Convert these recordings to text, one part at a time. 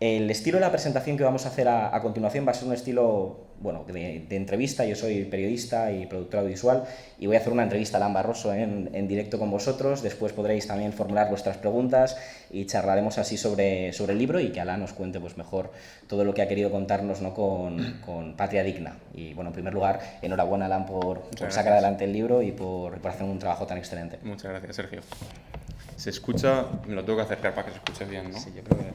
El estilo de la presentación que vamos a hacer a continuación va a ser un estilo, bueno, de entrevista. Yo soy periodista y productor audiovisual y voy a hacer una entrevista a Alan Barroso en directo con vosotros. Después podréis también formular vuestras preguntas y charlaremos así sobre el libro y que Alan nos cuente pues mejor todo lo que ha querido contarnos, ¿no? con Patria Digna. Y bueno, en primer lugar, enhorabuena, Alan, por sacar adelante el libro y por hacer un trabajo tan excelente. Muchas gracias, Sergio. Se escucha, me lo tengo que acercar para que se escuche bien, ¿no? Sí, yo creo que...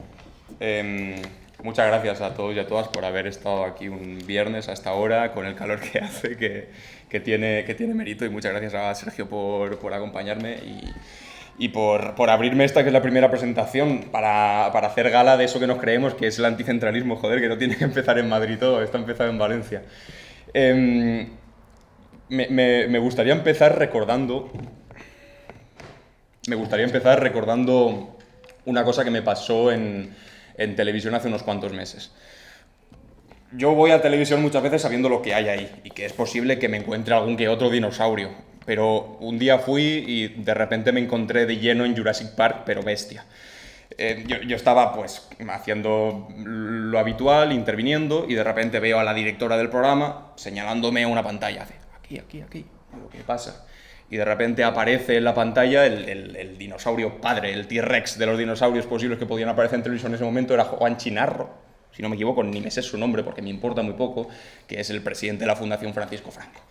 Muchas gracias a todos y a todas por haber estado aquí un viernes a esta hora con el calor que hace, que tiene mérito, y muchas gracias a Sergio por acompañarme y por abrirme esta que es la primera presentación para hacer gala de eso que nos creemos que es el anticentralismo, joder, que no tiene que empezar en Madrid todo, está empezado en Valencia. Me gustaría empezar recordando una cosa que me pasó en televisión hace unos cuantos meses. Yo voy a televisión muchas veces sabiendo lo que hay ahí y que es posible que me encuentre algún que otro dinosaurio, pero un día fui y de repente me encontré de lleno en Jurassic Park, pero bestia. Yo estaba pues haciendo lo habitual, interviniendo, y de repente veo a la directora del programa señalándome a una pantalla. Hace, aquí. Digo, ¿qué pasa? Y de repente aparece en la pantalla el dinosaurio padre, el T-Rex de los dinosaurios posibles que podían aparecer en televisión en ese momento. Era Juan Chinarro, si no me equivoco, ni me sé su nombre porque me importa muy poco, que es el presidente de la Fundación Francisco Franco.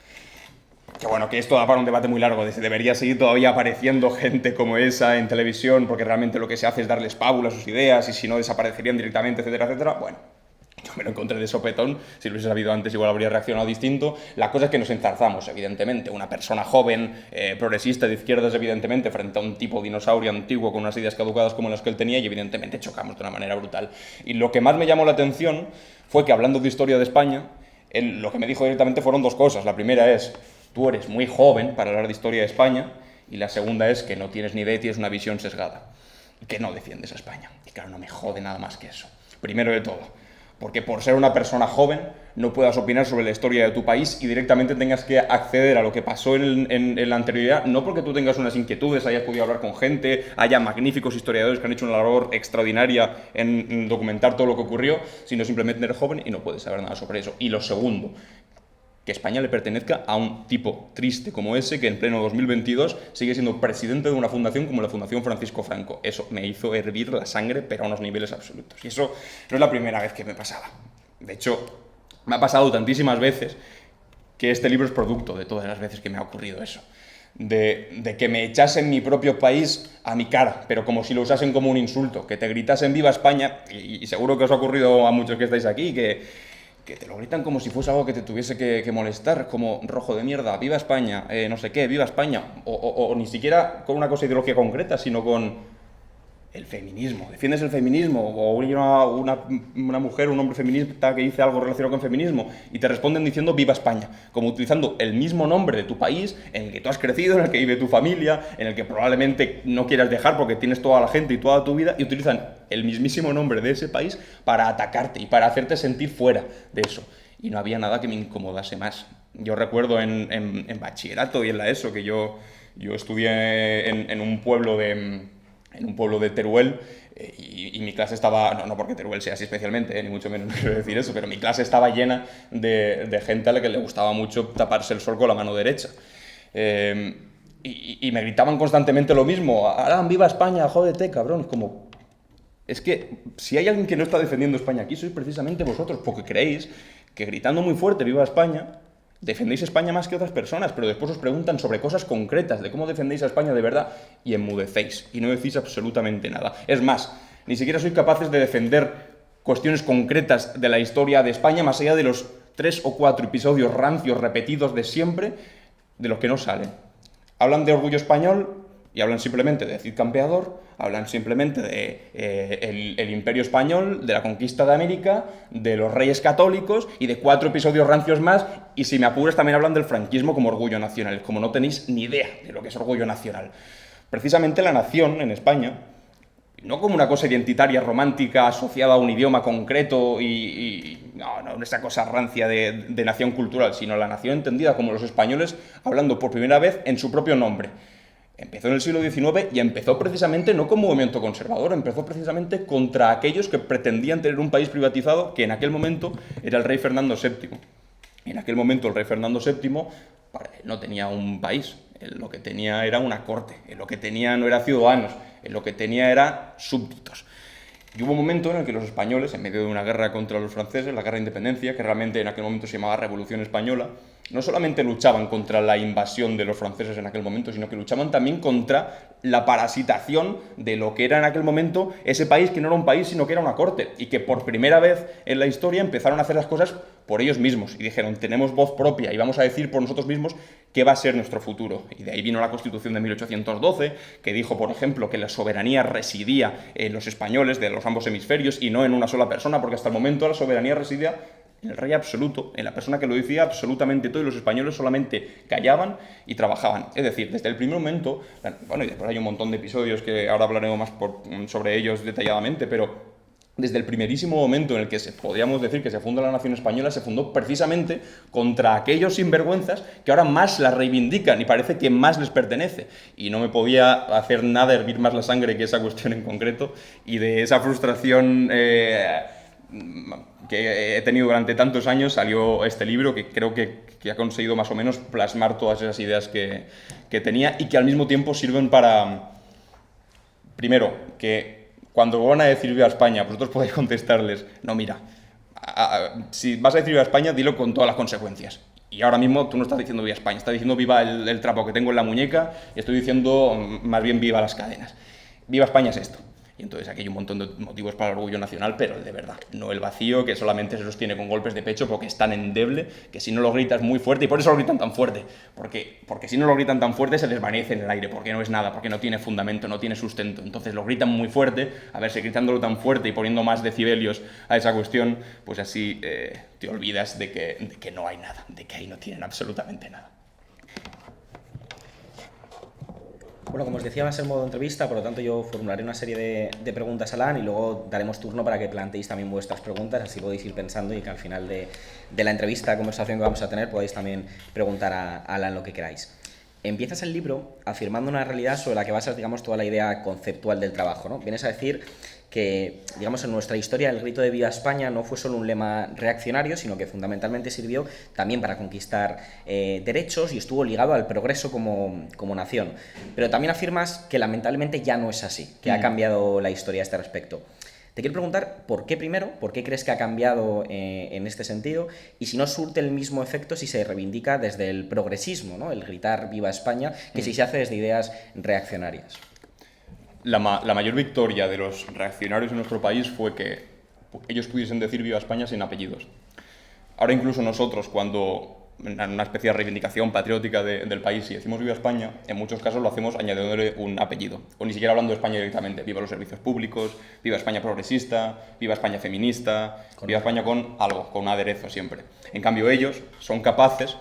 Que bueno, que esto da para un debate muy largo, de si debería seguir todavía apareciendo gente como esa en televisión, porque realmente lo que se hace es darles pábula a sus ideas, y si no desaparecerían directamente, etcétera, etcétera. Bueno, yo me lo encontré de sopetón. Si lo hubiese sabido antes igual habría reaccionado distinto. La cosa es que nos enzarzamos, evidentemente. Una persona joven, progresista, de izquierdas, evidentemente, frente a un tipo dinosaurio antiguo con unas ideas caducadas como las que él tenía, y evidentemente chocamos de una manera brutal. Y lo que más me llamó la atención fue que, hablando de historia de España, él lo que me dijo directamente fueron dos cosas. La primera es: tú eres muy joven para hablar de historia de España, y la segunda es que no tienes ni idea y tienes una visión sesgada, y que no defiendes a España. Y claro, no me jode nada más que eso. Primero de todo, porque por ser una persona joven no puedas opinar sobre la historia de tu país y directamente tengas que acceder a lo que pasó en la anterioridad, no porque tú tengas unas inquietudes, hayas podido hablar con gente, haya magníficos historiadores que han hecho una labor extraordinaria en documentar todo lo que ocurrió, sino simplemente eres joven y no puedes saber nada sobre eso. Y lo segundo, que España le pertenezca a un tipo triste como ese, que en pleno 2022 sigue siendo presidente de una fundación como la Fundación Francisco Franco. Eso me hizo hervir la sangre, pero a unos niveles absolutos. Y eso no es la primera vez que me pasaba. De hecho, me ha pasado tantísimas veces que este libro es producto de todas las veces que me ha ocurrido eso. De que me echasen mi propio país a mi cara, pero como si lo usasen como un insulto, que te gritasen viva España, y seguro que os ha ocurrido a muchos que estáis aquí, que te lo gritan como si fuese algo que te tuviese que molestar, como rojo de mierda, viva España, no sé qué, viva España, o ni siquiera con una cosa ideológica concreta, sino con el feminismo. ¿Defiendes el feminismo? O una mujer, un hombre feminista que dice algo relacionado con feminismo y te responden diciendo viva España, como utilizando el mismo nombre de tu país, en el que tú has crecido, en el que vive tu familia, en el que probablemente no quieras dejar porque tienes toda la gente y toda tu vida, y utilizan el mismísimo nombre de ese país para atacarte y para hacerte sentir fuera de eso. Y no había nada que me incomodase más. Yo recuerdo en bachillerato y en la ESO que yo estudié en un pueblo de Teruel, y mi clase estaba, no porque Teruel sea así especialmente, ni mucho menos quiero decir eso, pero mi clase estaba llena de gente a la que le gustaba mucho taparse el sol con la mano derecha. Y me gritaban constantemente lo mismo: Alan, viva España, jódete, cabrón. Como, es que si hay alguien que no está defendiendo España aquí, sois precisamente vosotros, porque creéis que gritando muy fuerte viva España defendéis España más que otras personas, pero después os preguntan sobre cosas concretas de cómo defendéis a España de verdad y enmudecéis y no decís absolutamente nada. Es más, ni siquiera sois capaces de defender cuestiones concretas de la historia de España más allá de los 3 o 4 episodios rancios repetidos de siempre, de los que no salen. Hablan de orgullo español y hablan simplemente de Cid Campeador, hablan simplemente de el Imperio Español, de la conquista de América, de los Reyes Católicos y de 4 episodios rancios más, y si me apuras también hablan del franquismo como orgullo nacional, como no tenéis ni idea de lo que es orgullo nacional. Precisamente la nación en España, no como una cosa identitaria, romántica, asociada a un idioma concreto no esa cosa rancia de nación cultural, sino la nación entendida como los españoles hablando por primera vez en su propio nombre. Empezó en el siglo XIX y empezó precisamente no como movimiento conservador, empezó precisamente contra aquellos que pretendían tener un país privatizado, que en aquel momento era el rey Fernando VII. En aquel momento el rey Fernando VII no tenía un país, él lo que tenía era una corte, él lo que tenía no era ciudadanos, él lo que tenía era súbditos. Y hubo un momento en el que los españoles, en medio de una guerra contra los franceses, la guerra de independencia, que realmente en aquel momento se llamaba Revolución Española, no solamente luchaban contra la invasión de los franceses en aquel momento, sino que luchaban también contra la parasitación de lo que era en aquel momento ese país, que no era un país, sino que era una corte, y que por primera vez en la historia empezaron a hacer las cosas por ellos mismos, y dijeron, tenemos voz propia, y vamos a decir por nosotros mismos qué va a ser nuestro futuro. Y de ahí vino la Constitución de 1812, que dijo, por ejemplo, que la soberanía residía en los españoles de los ambos hemisferios, y no en una sola persona, porque hasta el momento la soberanía residía en el rey absoluto, en la persona que lo decía absolutamente todo, y los españoles solamente callaban y trabajaban. Es decir, desde el primer momento, bueno, y después hay un montón de episodios que ahora hablaremos más sobre ellos detalladamente, pero desde el primerísimo momento en el que podríamos decir que se funda la nación española, se fundó precisamente contra aquellos sinvergüenzas que ahora más la reivindican y parece que más les pertenece. Y no me podía hacer nada hervir más la sangre que esa cuestión en concreto, y de esa frustración que he tenido durante tantos años salió este libro, que creo que ha conseguido más o menos plasmar todas esas ideas que tenía, y que al mismo tiempo sirven para, primero, que cuando van a decir viva España, vosotros podéis contestarles, no, mira, si vas a decir viva España, dilo con todas las consecuencias. Y ahora mismo tú no estás diciendo viva España, estás diciendo viva el trapo que tengo en la muñeca, y estoy diciendo más bien viva las cadenas. Viva España es esto. Y entonces aquí hay un montón de motivos para el orgullo nacional, pero el de verdad, no el vacío que solamente se sostiene con golpes de pecho porque es tan endeble que si no lo gritas muy fuerte, y por eso lo gritan tan fuerte, porque si no lo gritan tan fuerte se desvanece en el aire, porque no es nada, porque no tiene fundamento, no tiene sustento. Entonces lo gritan muy fuerte, a ver si gritándolo tan fuerte y poniendo más decibelios a esa cuestión, pues así te olvidas de que no hay nada, de que ahí no tienen absolutamente nada. Bueno, como os decía, va a ser modo entrevista, por lo tanto yo formularé una serie de preguntas a Alan y luego daremos turno para que planteéis también vuestras preguntas, así podéis ir pensando y que al final de la entrevista, conversación que vamos a tener, podáis también preguntar a Alan lo que queráis. Empiezas el libro afirmando una realidad sobre la que basas, digamos, toda la idea conceptual del trabajo, ¿no? Vienes a decir que, digamos, en nuestra historia el grito de Viva España no fue solo un lema reaccionario, sino que fundamentalmente sirvió también para conquistar derechos y estuvo ligado al progreso como nación. Pero también afirmas que lamentablemente ya no es así, que ha cambiado la historia a este respecto. Te quiero preguntar por qué primero, por qué crees que ha cambiado en este sentido, y si no surte el mismo efecto si se reivindica desde el progresismo, ¿no? El gritar Viva España, que si se hace desde ideas reaccionarias. La mayor victoria de los reaccionarios en nuestro país fue que ellos pudiesen decir Viva España sin apellidos. Ahora incluso nosotros, cuando en una especie de reivindicación patriótica del país, si decimos Viva España, en muchos casos lo hacemos añadiéndole un apellido, o ni siquiera hablando de España directamente. Viva los servicios públicos, Viva España progresista, Viva España feminista, Viva España con algo, con un aderezo siempre. En cambio ellos son capaces,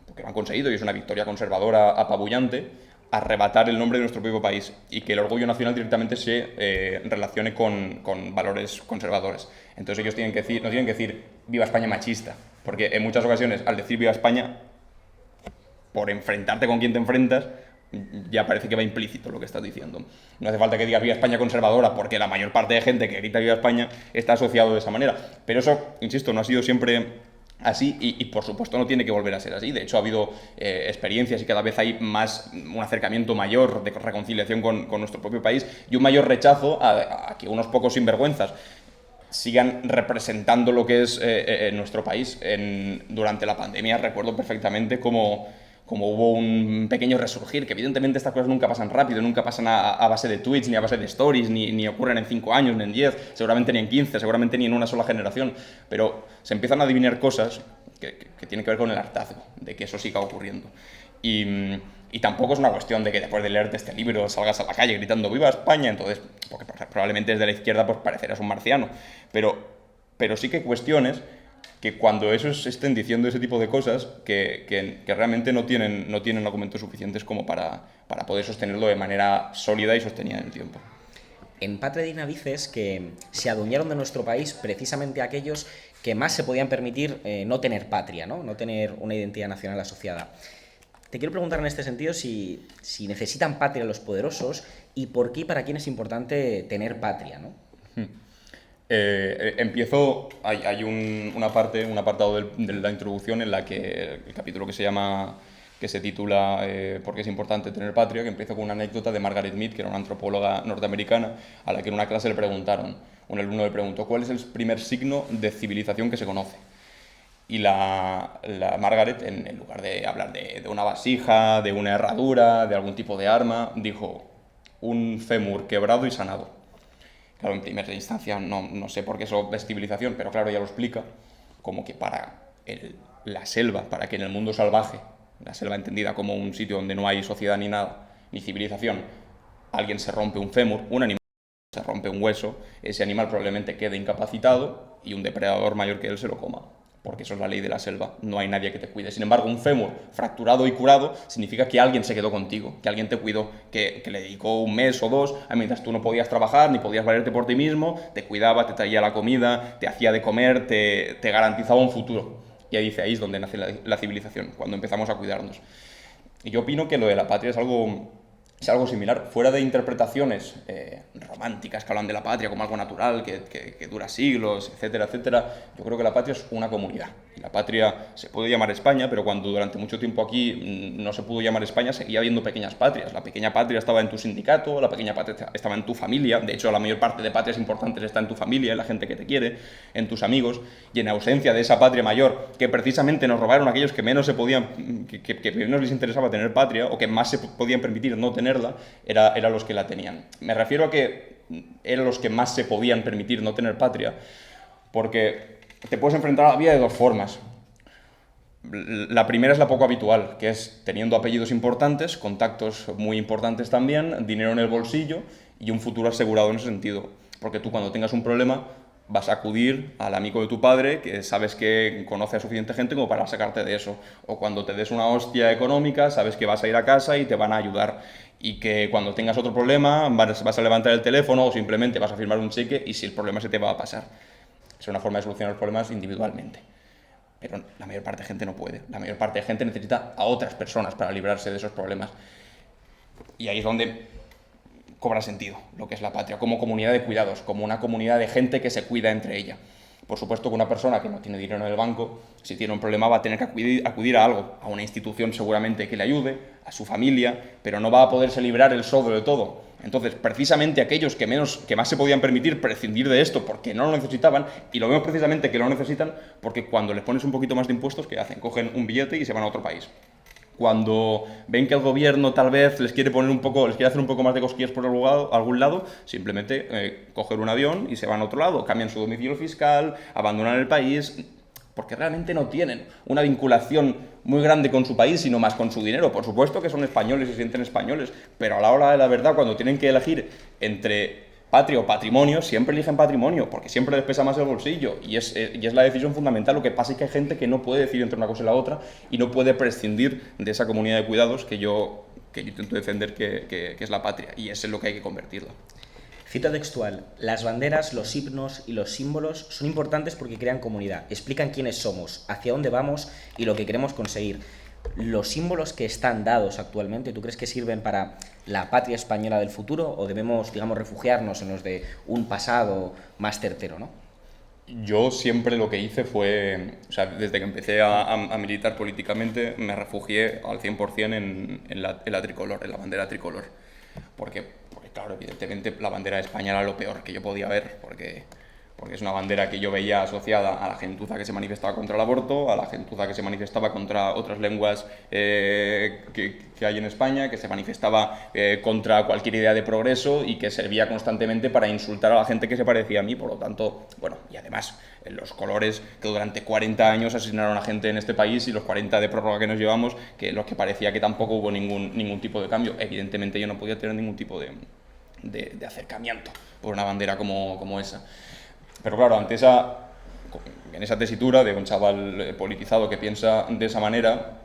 porque lo han conseguido y es una victoria conservadora apabullante, arrebatar el nombre de nuestro propio país y que el orgullo nacional directamente se relacione con valores conservadores. Entonces ellos no tienen que decir Viva España machista, porque en muchas ocasiones al decir Viva España, por enfrentarte con quien te enfrentas, ya parece que va implícito lo que estás diciendo. No hace falta que digas Viva España conservadora, porque la mayor parte de gente que grita Viva España está asociado de esa manera. Pero eso, insisto, no ha sido siempre así y por supuesto no tiene que volver a ser así. De hecho ha habido experiencias y cada vez hay un acercamiento mayor de reconciliación con nuestro propio país y un mayor rechazo a que unos pocos sinvergüenzas sigan representando lo que es nuestro país. Durante la pandemia recuerdo perfectamente cómo hubo un pequeño resurgir, que evidentemente estas cosas nunca pasan rápido, nunca pasan a base de tweets, ni a base de stories, ni ocurren en 5 años, ni en 10, seguramente ni en 15, seguramente ni en una sola generación, pero se empiezan a adivinar cosas que tienen que ver con el hartazgo, de que eso siga ocurriendo. Y tampoco es una cuestión de que después de leerte este libro salgas a la calle gritando ¡Viva España! Entonces, porque probablemente desde la izquierda pues parecerás un marciano, pero sí que cuestiones que cuando esos estén diciendo ese tipo de cosas, que realmente no tienen argumentos suficientes como para poder sostenerlo de manera sólida y sostenida en el tiempo. En Patria Digna dices que se adueñaron de nuestro país precisamente aquellos que más se podían permitir no tener patria, ¿no? No tener una identidad nacional asociada. Te quiero preguntar en este sentido si necesitan patria los poderosos y por qué y para quién es importante tener patria, ¿no? Empiezo, hay un apartado de la introducción en la que el capítulo que se titula ¿Por qué es importante tener patria?, que empieza con una anécdota de Margaret Mead, que era una antropóloga norteamericana, a la que en una clase le preguntaron, un alumno le preguntó, ¿cuál es el primer signo de civilización que se conoce? Y la Margaret, en lugar de hablar de una vasija, de una herradura, de algún tipo de arma, dijo, un fémur quebrado y sanado. Claro, en primera instancia no sé por qué eso es civilización, pero claro, ella lo explica como que para la selva, para que en el mundo salvaje, la selva entendida como un sitio donde no hay sociedad ni nada, ni civilización, alguien se rompe un fémur, un animal se rompe un hueso, ese animal probablemente quede incapacitado y un depredador mayor que él se lo coma. Porque eso es la ley de la selva, no hay nadie que te cuide. Sin embargo, un fémur fracturado y curado significa que alguien se quedó contigo, que alguien te cuidó, que le dedicó un mes o dos, mientras tú no podías trabajar ni podías valerte por ti mismo, te cuidaba, te traía la comida, te hacía de comer, te garantizaba un futuro. Y ahí dice, ahí es donde nace la civilización, cuando empezamos a cuidarnos. Y yo opino que lo de la patria es algo similar, fuera de interpretaciones románticas que hablan de la patria como algo natural, que dura siglos, etcétera, etcétera. Yo creo que la patria es una comunidad. La patria se puede llamar España, pero cuando durante mucho tiempo aquí no se pudo llamar España, seguía habiendo pequeñas patrias. La pequeña patria estaba en tu sindicato, la pequeña patria estaba en tu familia. De hecho, la mayor parte de patrias importantes está en tu familia, en la gente que te quiere, en tus amigos. Y en ausencia de esa patria mayor, que precisamente nos robaron aquellos que menos se podían, que menos les interesaba tener patria, o que más se podían permitir no tener, eran los que la tenían. Me refiero a que eran los que más se podían permitir no tener patria, porque te puedes enfrentar a la vida de dos formas. La primera es la poco habitual, que es teniendo apellidos importantes, contactos muy importantes también, dinero en el bolsillo y un futuro asegurado en ese sentido. Porque tú cuando tengas un problema vas a acudir al amigo de tu padre, que sabes que conoce a suficiente gente como para sacarte de eso. O cuando te des una hostia económica, sabes que vas a ir a casa y te van a ayudar. Y que cuando tengas otro problema vas a levantar el teléfono o simplemente vas a firmar un cheque y si el problema se te va a pasar. Es una forma de solucionar los problemas individualmente. Pero la mayor parte de gente no puede. La mayor parte de gente necesita a otras personas para librarse de esos problemas. Y ahí es donde cobra sentido lo que es la patria, como comunidad de cuidados, como una comunidad de gente que se cuida entre ella. Por supuesto que una persona que no tiene dinero en el banco, si tiene un problema va a tener que acudir a algo, a una institución seguramente que le ayude, a su familia, pero no va a poderse librar él solo de todo. Entonces, precisamente aquellos que más se podían permitir prescindir de esto porque no lo necesitaban, y lo vemos precisamente que lo necesitan porque cuando les pones un poquito más de impuestos, ¿qué hacen? Cogen un billete y se van a otro país. Cuando ven que el gobierno tal vez les quiere hacer un poco más de cosquillas por algún lado, simplemente cogen un avión y se van a otro lado, cambian su domicilio fiscal, abandonan el país, porque realmente no tienen una vinculación muy grande con su país, sino más con su dinero. Por supuesto que son españoles y se sienten españoles, pero a la hora de la verdad, cuando tienen que elegir entre patria o patrimonio, siempre eligen patrimonio, porque siempre les pesa más el bolsillo, y es la decisión fundamental. Lo que pasa es que hay gente que no puede decidir entre una cosa y la otra, y no puede prescindir de esa comunidad de cuidados que yo intento defender que es la patria, y es en lo que hay que convertirla. Cita textual: las banderas, los himnos y los símbolos son importantes porque crean comunidad, explican quiénes somos, hacia dónde vamos y lo que queremos conseguir. ¿Los símbolos que están dados actualmente, tú crees que sirven para la patria española del futuro o debemos, digamos, refugiarnos en los de un pasado más certero, ¿no? Yo siempre lo que hice fue, o sea, desde que empecé a militar políticamente, me refugié al 100% en la tricolor, en la bandera tricolor. Porque, claro, evidentemente la bandera de España era lo peor que yo podía ver, porque es una bandera que yo veía asociada a la gentuza que se manifestaba contra el aborto, a la gentuza que se manifestaba contra otras lenguas que hay en España, que se manifestaba contra cualquier idea de progreso y que servía constantemente para insultar a la gente que se parecía a mí. Por lo tanto, bueno, y además los colores que durante 40 años asesinaron a gente en este país y los 40 de prórroga que nos llevamos, que los que parecía que tampoco hubo ningún tipo de cambio. Evidentemente yo no podía tener ningún tipo de acercamiento por una bandera como esa. Pero claro, en esa tesitura de un chaval politizado que piensa de esa manera,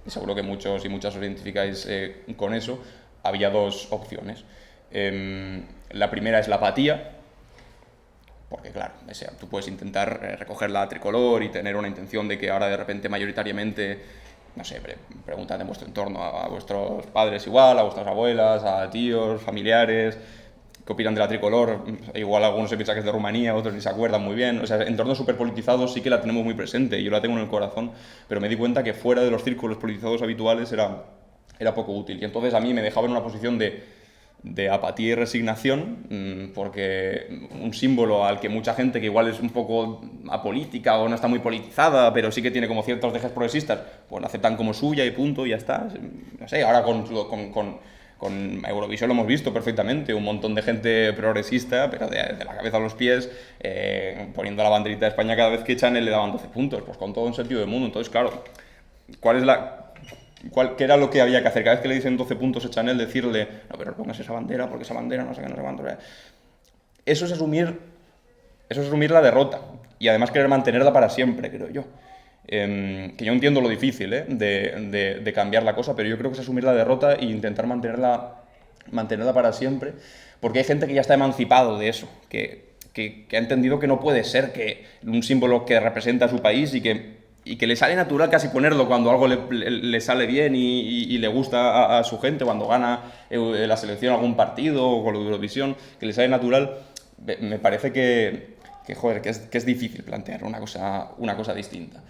y seguro que muchos y muchas os identificáis con eso, había dos opciones. La primera es la apatía, porque claro, tú puedes intentar recoger la tricolor y tener una intención de que ahora de repente mayoritariamente no sé, preguntad en vuestro entorno a vuestros padres igual, a vuestras abuelas, a tíos, familiares, qué opinan de la tricolor. Igual algunos se piensan que es de Rumanía, otros ni se acuerdan muy bien. O sea, entornos súper politizados sí que la tenemos muy presente, yo la tengo en el corazón, pero me di cuenta que fuera de los círculos politizados habituales era poco útil. Y entonces a mí me dejaba en una posición de apatía y resignación, porque un símbolo al que mucha gente que igual es un poco apolítica o no está muy politizada, pero sí que tiene como ciertos dejes progresistas, pues la aceptan como suya y punto, y ya está. No sé, ahora con Eurovisión lo hemos visto perfectamente, un montón de gente progresista, pero de la cabeza a los pies, poniendo la banderita de España cada vez que Chanel le daban 12 puntos, pues con todo un sentido del mundo. Entonces, claro, ¿qué era lo que había que hacer? Cada vez que le dicen 12 puntos a Chanel, decirle, no, pero pongas esa bandera, porque esa bandera no sé qué, no sé cuánto. Eso es asumir la derrota, y además querer mantenerla para siempre, creo yo. Que yo entiendo lo difícil de cambiar la cosa, pero yo creo que es asumir la derrota e intentar mantenerla para siempre, porque hay gente que ya está emancipado de eso, que ha entendido que no puede ser que un símbolo que representa a su país y que le sale natural casi ponerlo cuando algo le sale bien y le gusta a su gente, cuando gana la selección algún partido o con la Eurovisión, que le sale natural. Me parece que es difícil plantear una cosa distinta.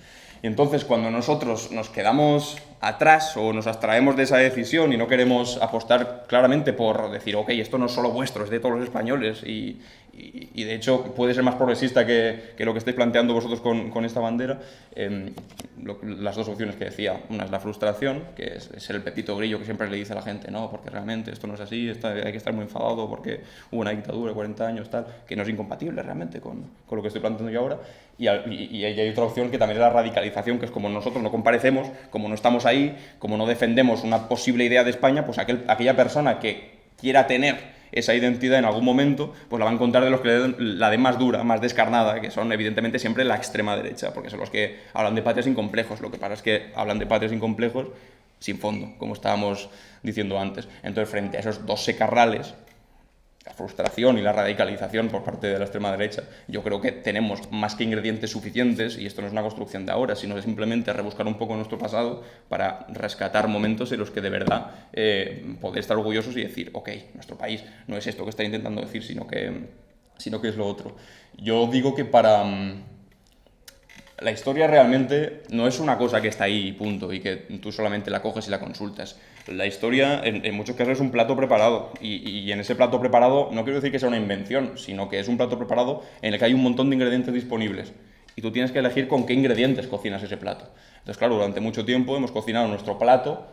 Y entonces, cuando nosotros nos quedamos atrás o nos abstraemos de esa decisión y no queremos apostar claramente por decir, ok, esto no es solo vuestro, es de todos los españoles, y de hecho puede ser más progresista que lo que estáis planteando vosotros con esta bandera, las dos opciones que decía, una es la frustración, que es el pepito grillo que siempre le dice a la gente, no, porque realmente esto no es así, hay que estar muy enfadado porque hubo una dictadura de 40 años, tal, que no es incompatible realmente con lo que estoy planteando yo ahora. Y hay otra opción que también es la radicalización, que es como nosotros no comparecemos, como no estamos ahí, como no defendemos una posible idea de España, pues aquella persona que quiera tener esa identidad en algún momento, pues la va a encontrar de los que la de más dura, más descarnada, que son evidentemente siempre la extrema derecha, porque son los que hablan de patrias sin complejos. Lo que pasa es que hablan de patrias sin complejos sin fondo, como estábamos diciendo antes. Entonces, frente a esos dos secarrales, la frustración y la radicalización por parte de la extrema derecha, yo creo que tenemos más que ingredientes suficientes, y esto no es una construcción de ahora, sino es simplemente rebuscar un poco nuestro pasado para rescatar momentos en los que de verdad poder estar orgullosos y decir, ok, nuestro país no es esto que está intentando decir, sino que es lo otro. Yo digo que la historia realmente no es una cosa que está ahí y punto, y que tú solamente la coges y la consultas. La historia, en muchos casos, es un plato preparado, y en ese plato preparado no quiero decir que sea una invención, sino que es un plato preparado en el que hay un montón de ingredientes disponibles, y tú tienes que elegir con qué ingredientes cocinas ese plato. Entonces, claro, durante mucho tiempo hemos cocinado nuestro plato.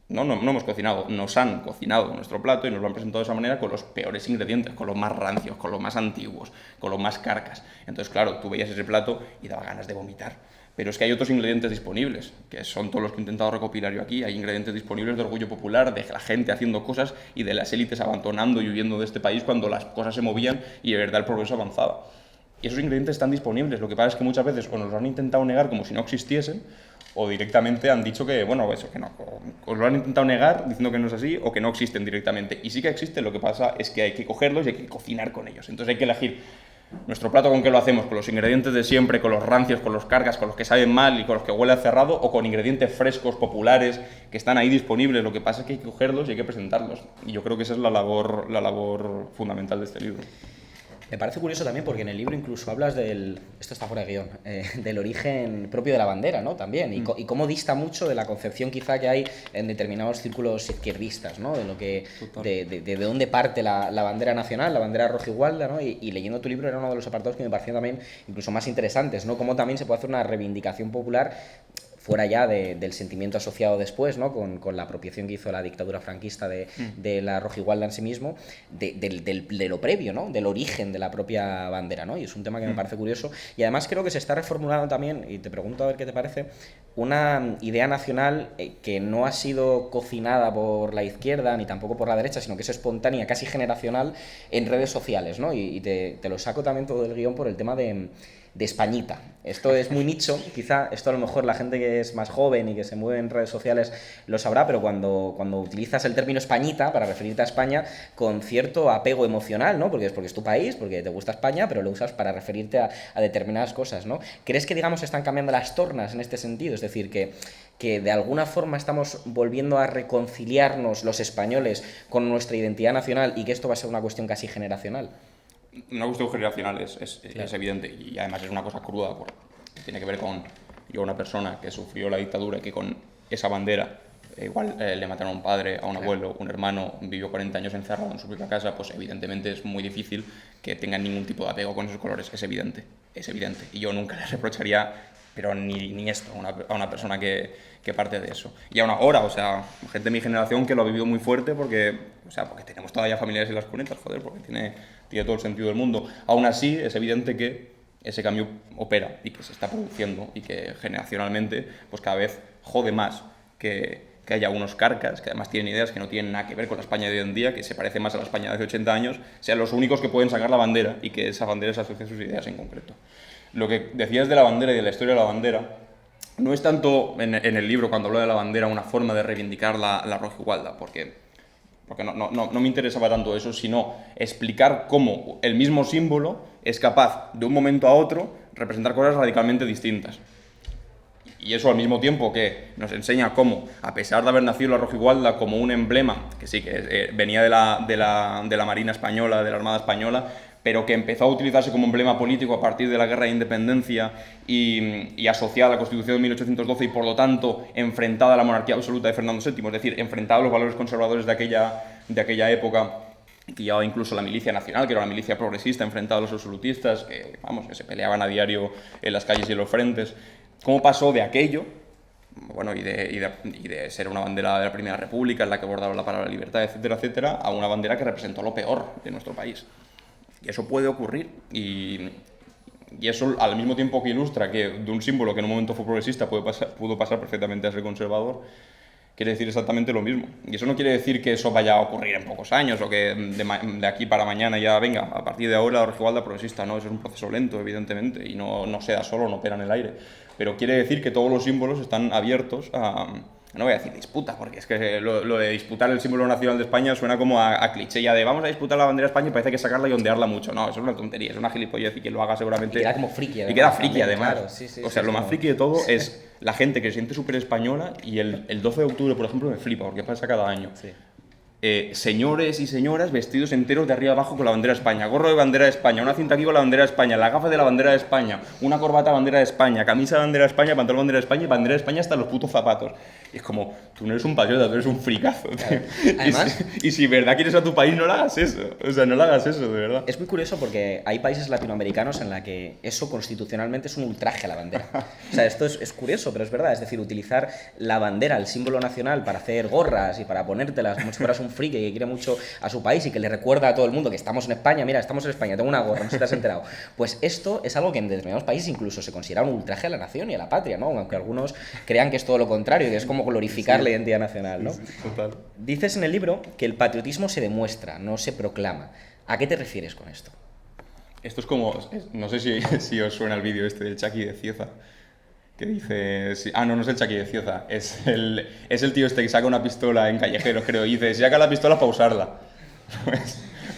No hemos cocinado, nos han cocinado nuestro plato y nos lo han presentado de esa manera con los peores ingredientes, con los más rancios, con los más antiguos, con los más carcas. Entonces, claro, tú veías ese plato y daba ganas de vomitar. Pero es que hay otros ingredientes disponibles, que son todos los que he intentado recopilar yo aquí. Hay ingredientes disponibles de orgullo popular, de la gente haciendo cosas y de las élites abandonando y huyendo de este país cuando las cosas se movían y de verdad el progreso avanzaba. Y esos ingredientes están disponibles. Lo que pasa es que muchas veces o nos lo han intentado negar como si no existiesen, o directamente han dicho que, bueno, eso, que no. O lo han intentado negar diciendo que no es así, o que no existen directamente. Y sí que existen, lo que pasa es que hay que cogerlos y hay que cocinar con ellos. Entonces hay que elegir nuestro plato, con qué lo hacemos, con los ingredientes de siempre, con los rancios, con los cargas, con los que saben mal y con los que huele a cerrado, o con ingredientes frescos, populares, que están ahí disponibles. Lo que pasa es que hay que cogerlos y hay que presentarlos. Y yo creo que esa es la labor fundamental de este libro. Me parece curioso también porque en el libro incluso hablas esto está fuera de guión, del origen propio de la bandera, ¿no? También, y cómo dista mucho de la concepción quizá que hay en determinados círculos izquierdistas, ¿no? De dónde parte la bandera nacional, la bandera rojigualda, ¿no? Y leyendo tu libro era uno de los apartados que me parecían también incluso más interesantes, ¿no? Cómo también se puede hacer una reivindicación popular fuera ya del sentimiento asociado después, ¿no? con la apropiación que hizo la dictadura franquista de la rojigualda en sí mismo, de lo previo, ¿no? Del origen de la propia bandera, ¿no? Y es un tema que me parece curioso. Y además creo que se está reformulando también, y te pregunto a ver qué te parece, una idea nacional que no ha sido cocinada por la izquierda ni tampoco por la derecha, sino que es espontánea, casi generacional, en redes sociales, ¿no? Y te lo saco también todo el guión por el tema de de Españita. Esto es muy nicho, quizá esto a lo mejor la gente que es más joven y que se mueve en redes sociales lo sabrá, pero cuando utilizas el término Españita para referirte a España con cierto apego emocional, ¿no? Porque es tu país, porque te gusta España, pero lo usas para referirte a determinadas cosas, ¿no? ¿Crees que, digamos, están cambiando las tornas en este sentido? Es decir, que de alguna forma estamos volviendo a reconciliarnos los españoles con nuestra identidad nacional y que esto va a ser una cuestión casi generacional. Una cuestión generacional es Claro. evidente, y además es una cosa cruda, porque tiene que ver con yo, una persona que sufrió la dictadura y que con esa bandera igual le mataron a un padre, a un abuelo, un hermano, vivió 40 años encerrado en su propia casa, pues evidentemente es muy difícil que tengan ningún tipo de apego con esos colores, es evidente, es evidente. Y yo nunca le reprocharía, pero ni esto, a una persona que parte de eso. Y aún ahora, o sea, gente de mi generación que lo ha vivido muy fuerte porque tenemos todavía familiares en las cunetas, joder, porque tiene todo el sentido del mundo. Aún así, es evidente que ese cambio opera y que se está produciendo y que generacionalmente pues cada vez jode más que haya unos carcas que además tienen ideas que no tienen nada que ver con la España de hoy en día, que se parece más a la España de hace 80 años, sean los únicos que pueden sacar la bandera y que esa bandera se asocie a sus ideas en concreto. Lo que decías de la bandera y de la historia de la bandera no es tanto en el libro, cuando hablo de la bandera, una forma de reivindicar la rojigualda, porque no me interesaba tanto eso, sino explicar cómo el mismo símbolo es capaz, de un momento a otro, representar cosas radicalmente distintas. Y eso al mismo tiempo que nos enseña cómo, a pesar de haber nacido la rojigualda como un emblema, que sí, que venía de la Marina Española, de la Armada Española, pero que empezó a utilizarse como emblema político a partir de la Guerra de Independencia y asociada a la Constitución de 1812 y, por lo tanto, enfrentada a la monarquía absoluta de Fernando VII, es decir, enfrentada a los valores conservadores de aquella época, que llevaba incluso la milicia nacional, que era una milicia progresista, enfrentada a los absolutistas, que se peleaban a diario en las calles y en los frentes. ¿Cómo pasó de aquello, bueno, y de ser una bandera de la Primera República en la que bordaba la palabra libertad, etcétera, etcétera, a una bandera que representó lo peor de nuestro país? Y eso puede ocurrir, y eso al mismo tiempo que ilustra que de un símbolo que en un momento fue progresista pudo pasar perfectamente a ser conservador, quiere decir exactamente lo mismo. Y eso no quiere decir que eso vaya a ocurrir en pocos años o que de aquí para mañana ya venga, a partir de ahora la rojigualda progresista, no, eso es un proceso lento, evidentemente, y no se da solo, no opera en el aire. Pero quiere decir que todos los símbolos están abiertos a... No voy a decir disputa, porque es que lo de disputar el símbolo nacional de España suena como a cliché ya de vamos a disputar la bandera de España y parece que sacarla y ondearla mucho. No, eso es una tontería, es una gilipollez y quien lo haga seguramente... Y queda como friki, además. Y queda friki, además. Claro, sí, O sea, lo más friki de todo es la gente que se siente súper española y el 12 de octubre, por ejemplo, me flipa, porque pasa cada año. Sí. Señores y señoras vestidos enteros de arriba abajo con la bandera de España, gorro de bandera de España, una cinta aquí con la bandera de España, la gafa de la bandera de España, una corbata bandera de España, camisa de bandera de España, pantalón bandera de España y bandera de España hasta los putos zapatos. Y es como, tú no eres un patriota, tú eres un fricazo. Claro. Además, y si verdad quieres a tu país, no lo hagas eso. O sea, no lo hagas eso, de verdad. es muy curioso porque hay países latinoamericanos en la que eso constitucionalmente es un ultraje a la bandera. O sea, esto es curioso, pero es verdad. Es decir, utilizar la bandera, el símbolo nacional, para hacer gorras y para ponértelas como si fueras un friki que quiere mucho a su país y que le recuerda a todo el mundo que estamos en España, mira, estamos en España, tengo una gorra, no sé si te has enterado. Pues esto es algo que en determinados países incluso se considera un ultraje a la nación y a la patria, ¿no? Aunque algunos crean que es todo lo contrario, que es como glorificar la identidad nacional, ¿no? Sí, total. Dices en el libro que el patriotismo se demuestra, no se proclama. ¿A qué te refieres con esto? Esto es como, no sé si os suena el vídeo este del Chucky de Cieza, que dice, no es el Chucky de Cieza, es el tío este que saca una pistola en Callejeros, creo, y dice, si saca la pistola para usarla.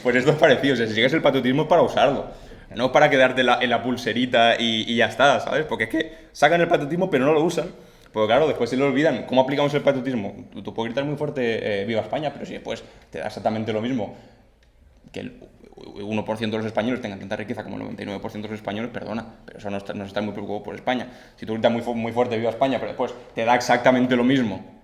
Pues esto es parecido, o sea, si sigues el patriotismo es para usarlo, no para quedarte en la pulserita y ya está, ¿sabes? Porque es que sacan el patriotismo pero no lo usan. Pues claro, después se lo olvidan. ¿Cómo aplicamos el patriotismo? Tú puedes gritar muy fuerte Viva España, pero si después te da exactamente lo mismo que el 1% de los españoles tengan tanta riqueza como el 99% de los españoles, perdona, pero eso no está muy preocupado por España. Si tú gritas muy fuerte Viva España, pero después te da exactamente lo mismo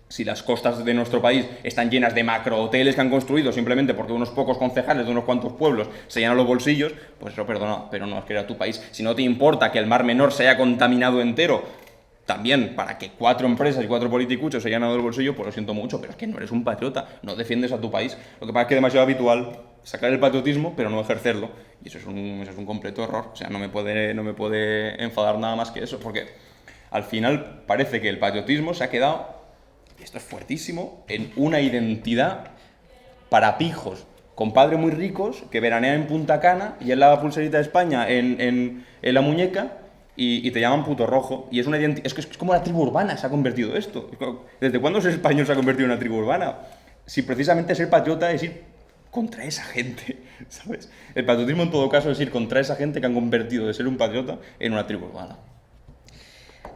si las costas de nuestro país están llenas de macrohoteles que han construido simplemente porque unos pocos concejales de unos cuantos pueblos se llenan los bolsillos, pues eso perdona, pero no es que era tu país. Si no te importa que el Mar Menor se haya contaminado entero, también para que 4 empresas y 4 politicuchos se hayan dado el bolsillo, pues lo siento mucho, pero es que no eres un patriota, no defiendes a tu país. Lo que pasa es que es demasiado habitual sacar el patriotismo, pero no ejercerlo, y eso es un completo error. O sea, no me puede enfadar nada más que eso, porque al final parece que el patriotismo se ha quedado, y esto es fuertísimo, en una identidad para pijos, con padres muy ricos que veranean en Punta Cana y él la pulserita de España en la muñeca y te llaman puto rojo. Y es que es como la tribu urbana se ha convertido esto. ¿Desde cuándo ser español se ha convertido en una tribu urbana? Si precisamente ser patriota es ir contra esa gente, ¿sabes? El patriotismo en todo caso es ir contra esa gente que han convertido de ser un patriota en una tribu urbana.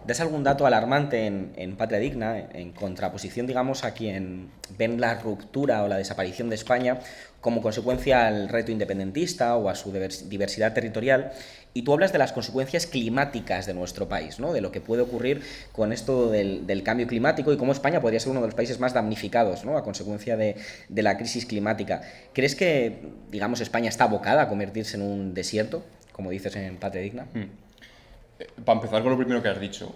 ¿Das algún dato alarmante en Patria Digna, en contraposición, digamos, a quien ven la ruptura o la desaparición de España como consecuencia al reto independentista o a su diversidad territorial? Y tú hablas de las consecuencias climáticas de nuestro país, ¿no? De lo que puede ocurrir con esto del cambio climático y cómo España podría ser uno de los países más damnificados, ¿no? A consecuencia de la crisis climática. ¿Crees que, digamos, España está abocada a convertirse en un desierto, como dices en Patria Digna? Para empezar con lo primero que has dicho,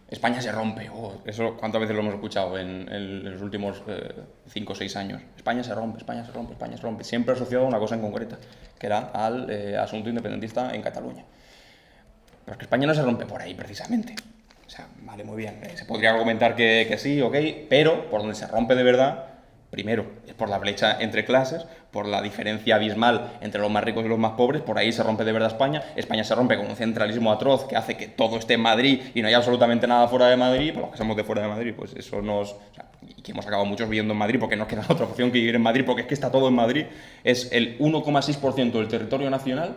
España se rompe. Eso, ¿cuántas veces lo hemos escuchado en los últimos 5 o 6 años? España se rompe, España se rompe, España se rompe. Siempre asociado a una cosa en concreta, que era al asunto independentista en Cataluña. Pero es que España no se rompe por ahí, precisamente. O sea, vale, muy bien. Se podría argumentar que sí, ok, pero por donde se rompe de verdad, primero, es por la brecha entre clases, por la diferencia abismal entre los más ricos y los más pobres, por ahí se rompe de verdad España. España se rompe con un centralismo atroz que hace que todo esté en Madrid y no haya absolutamente nada fuera de Madrid. Por los que somos de fuera de Madrid, pues eso nos... O sea, y que hemos acabado muchos viviendo en Madrid porque no queda otra opción que vivir en Madrid, porque es que está todo en Madrid. Es el 1,6% del territorio nacional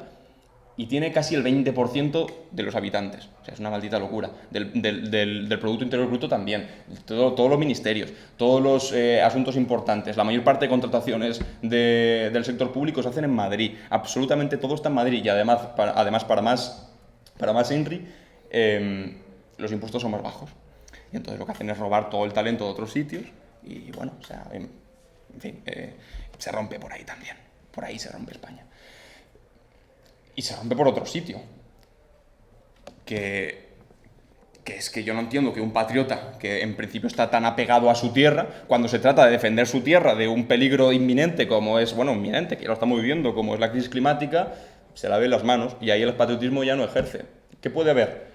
y tiene casi el 20% de los habitantes. O sea, es una maldita locura. Del Producto Interior Bruto también. Todos los ministerios, todos los asuntos importantes, la mayor parte de contrataciones del sector público se hacen en Madrid. Absolutamente todo está en Madrid. Y además para más INRI, los impuestos son más bajos. Y entonces lo que hacen es robar todo el talento de otros sitios. Y bueno, o sea, en fin, se rompe por ahí también. Por ahí se rompe España. Y se rompe por otro sitio. Que es que yo no entiendo que un patriota que en principio está tan apegado a su tierra, cuando se trata de defender su tierra de un peligro inminente como es, bueno, inminente, que ya lo estamos viviendo, como es la crisis climática, se lave las manos y ahí el patriotismo ya no ejerce. ¿Qué puede haber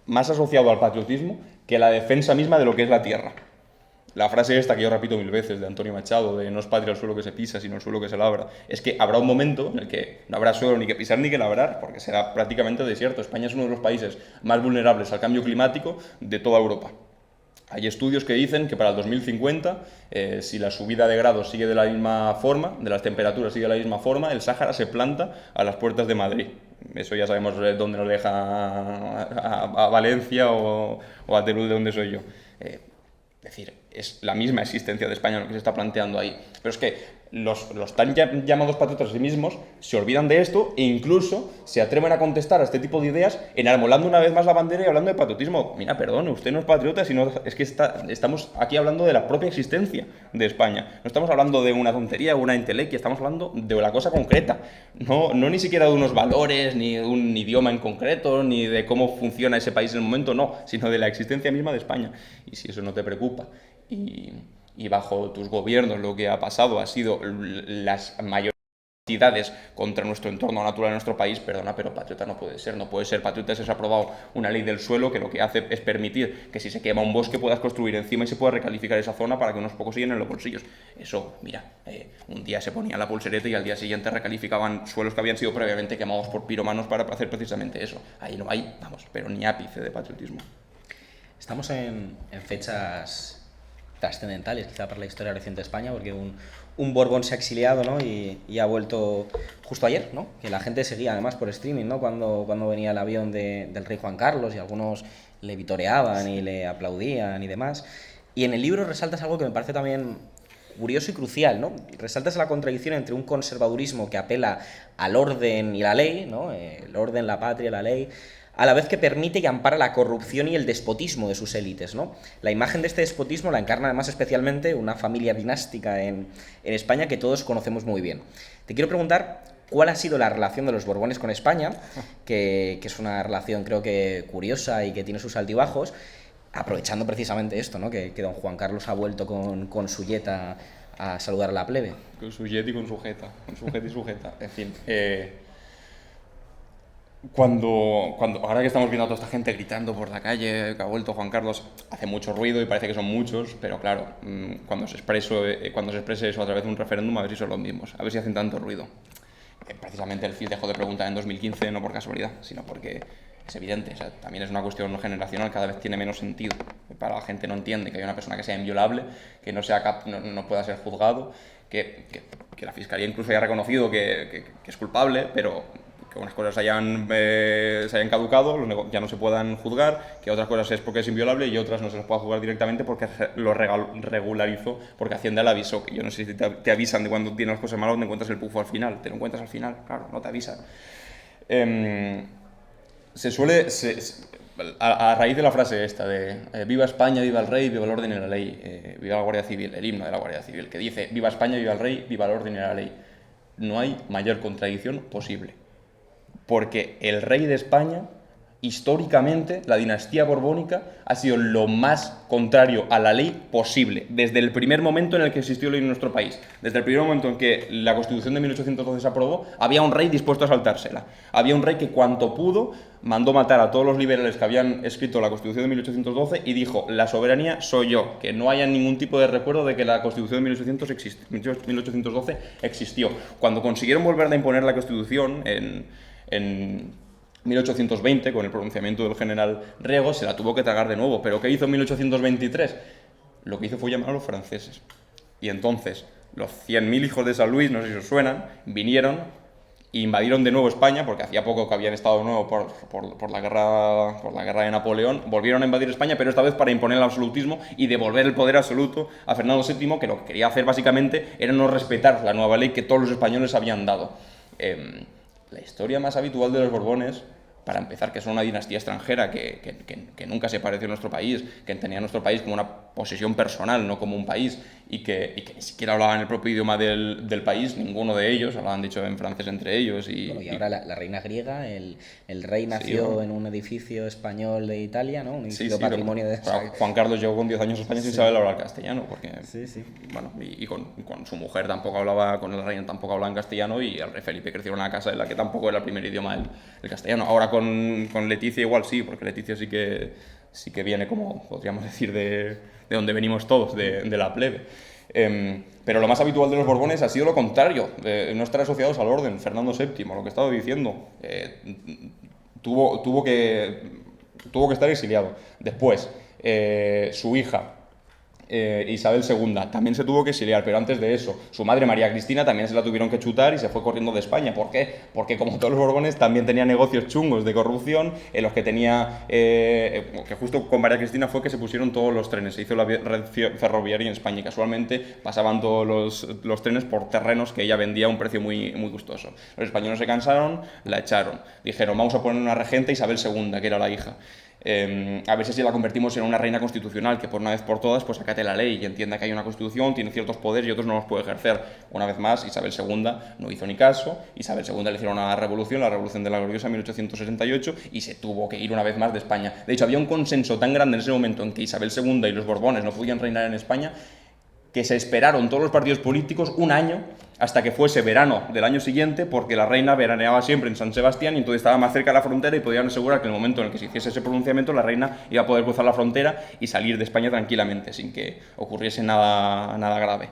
más asociado al patriotismo que la defensa misma de lo que es la tierra? La frase esta que yo repito 1000 veces de Antonio Machado, de no es patria el suelo que se pisa, sino el suelo que se labra, es que habrá un momento en el que no habrá suelo ni que pisar ni que labrar, porque será prácticamente desierto. España es uno de los países más vulnerables al cambio climático de toda Europa. Hay estudios que dicen que para el 2050, si la subida de grados sigue de la misma forma, de las temperaturas sigue de la misma forma, el Sáhara se planta a las puertas de Madrid. Eso ya sabemos dónde nos deja a Valencia o a Teruel, de donde soy yo. Es decir, es la misma existencia de España lo que se está planteando ahí. Pero es que los tan llamados patriotas a sí mismos se olvidan de esto e incluso se atreven a contestar a este tipo de ideas enarbolando una vez más la bandera y hablando de patriotismo. Mira, perdone, usted no es patriota, sino es que estamos aquí hablando de la propia existencia de España. No estamos hablando de una tontería o una entelequia, estamos hablando de la cosa concreta. No ni siquiera de unos valores, ni de un idioma en concreto, ni de cómo funciona ese país en el momento, no, sino de la existencia misma de España. Y si eso no te preocupa y bajo tus gobiernos lo que ha pasado ha sido las mayores actividades contra nuestro entorno natural en nuestro país, perdona, pero patriota no puede ser. No puede ser patriota si se ha aprobado una ley del suelo que lo que hace es permitir que si se quema un bosque puedas construir encima y se pueda recalificar esa zona para que unos pocos sigan en los bolsillos. Eso, mira, un día se ponía la pulsereta y al día siguiente recalificaban suelos que habían sido previamente quemados por piromanos para hacer precisamente eso. Ahí no hay, vamos, pero ni ápice de patriotismo. Estamos en fechas trascendentales quizá para la historia reciente de España, porque un Borbón se ha exiliado, ¿no? y ha vuelto justo ayer, ¿no? Que la gente seguía además por streaming, ¿no? Cuando venía el avión del rey Juan Carlos y algunos le vitoreaban y le aplaudían y demás. Y en el libro resaltas algo que me parece también curioso y crucial, ¿no? Resaltas la contradicción entre un conservadurismo que apela al orden y la ley, ¿no? El orden, la patria, la ley, a la vez que permite y ampara la corrupción y el despotismo de sus élites, ¿no? La imagen de este despotismo la encarna además especialmente una familia dinástica en España que todos conocemos muy bien. Te quiero preguntar cuál ha sido la relación de los Borbones con España, que es una relación creo que curiosa y que tiene sus altibajos, aprovechando precisamente esto, ¿no? Que don Juan Carlos ha vuelto con su yeta a saludar a la plebe. Con su yeta y con su jeta, y sujeta, en fin. Ahora que estamos viendo a toda esta gente gritando por la calle, que ha vuelto Juan Carlos, hace mucho ruido y parece que son muchos, pero claro, cuando se exprese eso a través de un referéndum, a ver si son los mismos, a ver si hacen tanto ruido. Precisamente el CIS dejó de preguntar en 2015, no por casualidad, sino porque es evidente, o sea, también es una cuestión generacional, cada vez tiene menos sentido. Para la gente no entiende que hay una persona que sea inviolable, que no pueda ser juzgado, que la Fiscalía incluso haya reconocido que es culpable, pero que unas cosas se hayan caducado, ya no se puedan juzgar, que otras cosas es porque es inviolable y otras no se las pueda juzgar directamente porque lo regularizó, porque Hacienda le avisó. Que yo no sé si te avisan de cuando tienes las cosas malas, donde encuentras el pufo al final. Te lo encuentras al final, claro, no te avisan. A raíz de la frase esta de viva España, viva el rey, viva el orden y la ley, viva la Guardia Civil, el himno de la Guardia Civil, que dice viva España, viva el rey, viva el orden y la ley, no hay mayor contradicción posible. Porque el rey de España, históricamente, la dinastía borbónica, ha sido lo más contrario a la ley posible, desde el primer momento en el que existió ley en nuestro país. Desde el primer momento en que la Constitución de 1812 se aprobó, había un rey dispuesto a saltársela. Había un rey que cuanto pudo mandó matar a todos los liberales que habían escrito la Constitución de 1812 y dijo, la soberanía soy yo, que no haya ningún tipo de recuerdo de que la Constitución de 1812 existió. Cuando consiguieron volver a imponer la Constitución en 1820, con el pronunciamiento del general Riego, se la tuvo que tragar de nuevo. ¿Pero qué hizo en 1823? Lo que hizo fue llamar a los franceses. Y entonces, los 100.000 hijos de San Luis, no sé si os suenan, vinieron e invadieron de nuevo España, porque hacía poco que habían estado de nuevo por la guerra de Napoleón. Volvieron a invadir España, pero esta vez para imponer el absolutismo y devolver el poder absoluto a Fernando VII, que lo que quería hacer básicamente era no respetar la nueva ley que todos los españoles habían dado. La historia más habitual de los Borbones, para empezar, que son una dinastía extranjera que nunca se pareció a nuestro país, que tenía a nuestro país como una posesión personal, no como un país, y que ni siquiera hablaban el propio idioma del país, ninguno de ellos, hablaban dicho en francés entre ellos. Y ahora la reina griega, el rey nació en un edificio español de Italia, ¿no? Un edificio patrimonio de... Juan Carlos llegó con 10 años a España sin saber hablar castellano, porque... Sí. Bueno, y con su mujer tampoco hablaba, con la reina tampoco hablaba en castellano, y el rey Felipe creció en una casa en la que tampoco era el primer idioma el castellano. Ahora con Leticia igual sí, porque Leticia sí que viene, como podríamos decir, de donde venimos todos, de la plebe. Pero lo más habitual de los Borbones ha sido lo contrario, de no estar asociados al orden. Fernando VII, lo que he estado diciendo, tuvo que estar exiliado. Después, su hija, Isabel II, también se tuvo que exiliar, pero antes de eso, su madre María Cristina también se la tuvieron que chutar y se fue corriendo de España. ¿Por qué? Porque como todos los Borbones también tenía negocios chungos de corrupción, en los que tenía, que justo con María Cristina fue que se pusieron todos los trenes, se hizo la red ferroviaria en España y casualmente pasaban todos los trenes por terrenos que ella vendía a un precio muy, muy gustoso. Los españoles se cansaron, la echaron, dijeron vamos a poner una regente, Isabel II, que era la hija. A ver si la convertimos en una reina constitucional que por una vez por todas pues acate la ley y entienda que hay una constitución, tiene ciertos poderes y otros no los puede ejercer. Una vez más, Isabel II no hizo ni caso. Isabel II le hicieron una revolución, la Revolución de la Gloriosa en 1868, y se tuvo que ir una vez más de España. De hecho, había un consenso tan grande en ese momento en que Isabel II y los Borbones no podían reinar en España que se esperaron todos los partidos políticos un año hasta que fuese verano del año siguiente, porque la reina veraneaba siempre en San Sebastián y entonces estaba más cerca de la frontera y podían asegurar que en el momento en el que se hiciese ese pronunciamiento la reina iba a poder cruzar la frontera y salir de España tranquilamente, sin que ocurriese nada grave.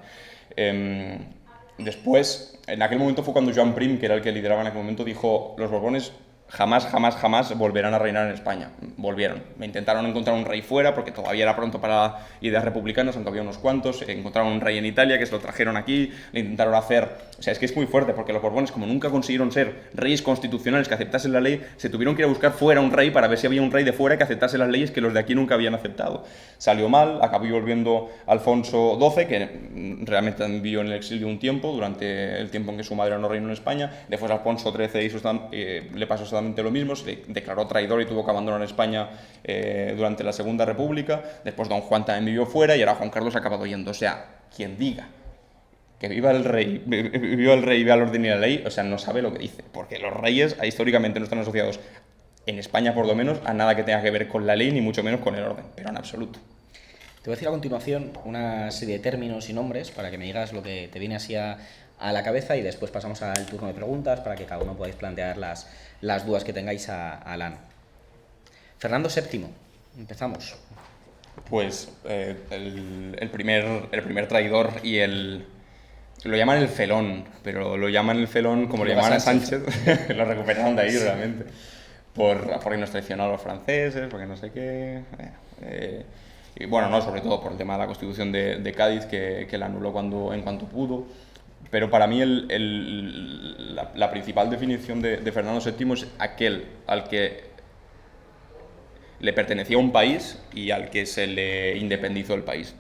Después, en aquel momento fue cuando Joan Prim, que era el que lideraba en aquel momento, dijo: los Borbones jamás volverán a reinar en España. Volvieron. Intentaron encontrar un rey fuera, porque todavía era pronto para ideas republicanas, aunque había unos cuantos. Encontraron un rey en Italia, que se lo trajeron aquí. Le intentaron hacer... O sea, es que es muy fuerte, porque los Borbones, como nunca consiguieron ser reyes constitucionales que aceptasen la ley, se tuvieron que ir a buscar fuera un rey para ver si había un rey de fuera que aceptase las leyes que los de aquí nunca habían aceptado. Salió mal, acabó volviendo Alfonso XII, que realmente vivió en el exilio un tiempo, durante el tiempo en que su madre no reinó en España. Después Alfonso XIII le pasó exactamente lo mismo, se declaró traidor y tuvo que abandonar España durante la Segunda República. Después don Juan también vivió fuera y ahora Juan Carlos ha acabado yendo. O sea, quien diga que viva el rey, viva el orden y la ley, o sea, no sabe lo que dice, porque los reyes históricamente no están asociados, en España por lo menos, a nada que tenga que ver con la ley, ni mucho menos con el orden, pero en absoluto. Te voy a decir a continuación una serie de términos y nombres para que me digas lo que te viene así a a la cabeza y después pasamos al turno de preguntas para que cada uno podáis plantear las dudas que tengáis a Alan. Fernando VII, empezamos. Pues el primer traidor y lo llaman el felón, pero lo llaman el felón como lo llamaban a Sánchez, lo recuperaron de ahí realmente, porque nos traicionó a los franceses, porque no sé qué... y bueno, no, sobre todo por el tema de la Constitución de Cádiz, que la anuló en cuanto pudo. Pero para mí la principal definición de Fernando VII es aquel al que le pertenecía un país y al que se le independizó el país.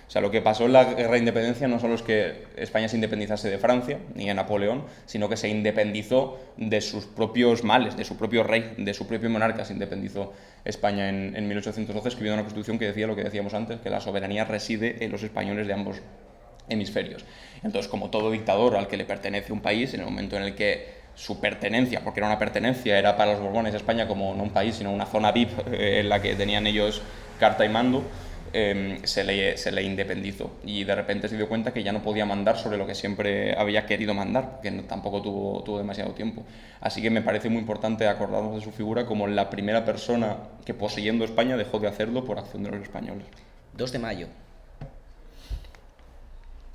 O sea, lo que pasó en la Guerra de Independencia no solo es que España se independizase de Francia, ni de Napoleón, sino que se independizó de sus propios males, de su propio rey, de su propio monarca. Se independizó España en 1812, escribiendo una constitución que decía lo que decíamos antes, que la soberanía reside en los españoles de ambos hemisferios. Entonces, como todo dictador al que le pertenece un país, en el momento en el que su pertenencia, porque era una pertenencia, era para los Borbones España como no un país, sino una zona VIP en la que tenían ellos carta y mando, se le independizó y de repente se dio cuenta que ya no podía mandar sobre lo que siempre había querido mandar, porque tampoco tuvo demasiado tiempo. Así que me parece muy importante acordarnos de su figura como la primera persona que, poseyendo España, dejó de hacerlo por acción de los españoles. 2 de mayo.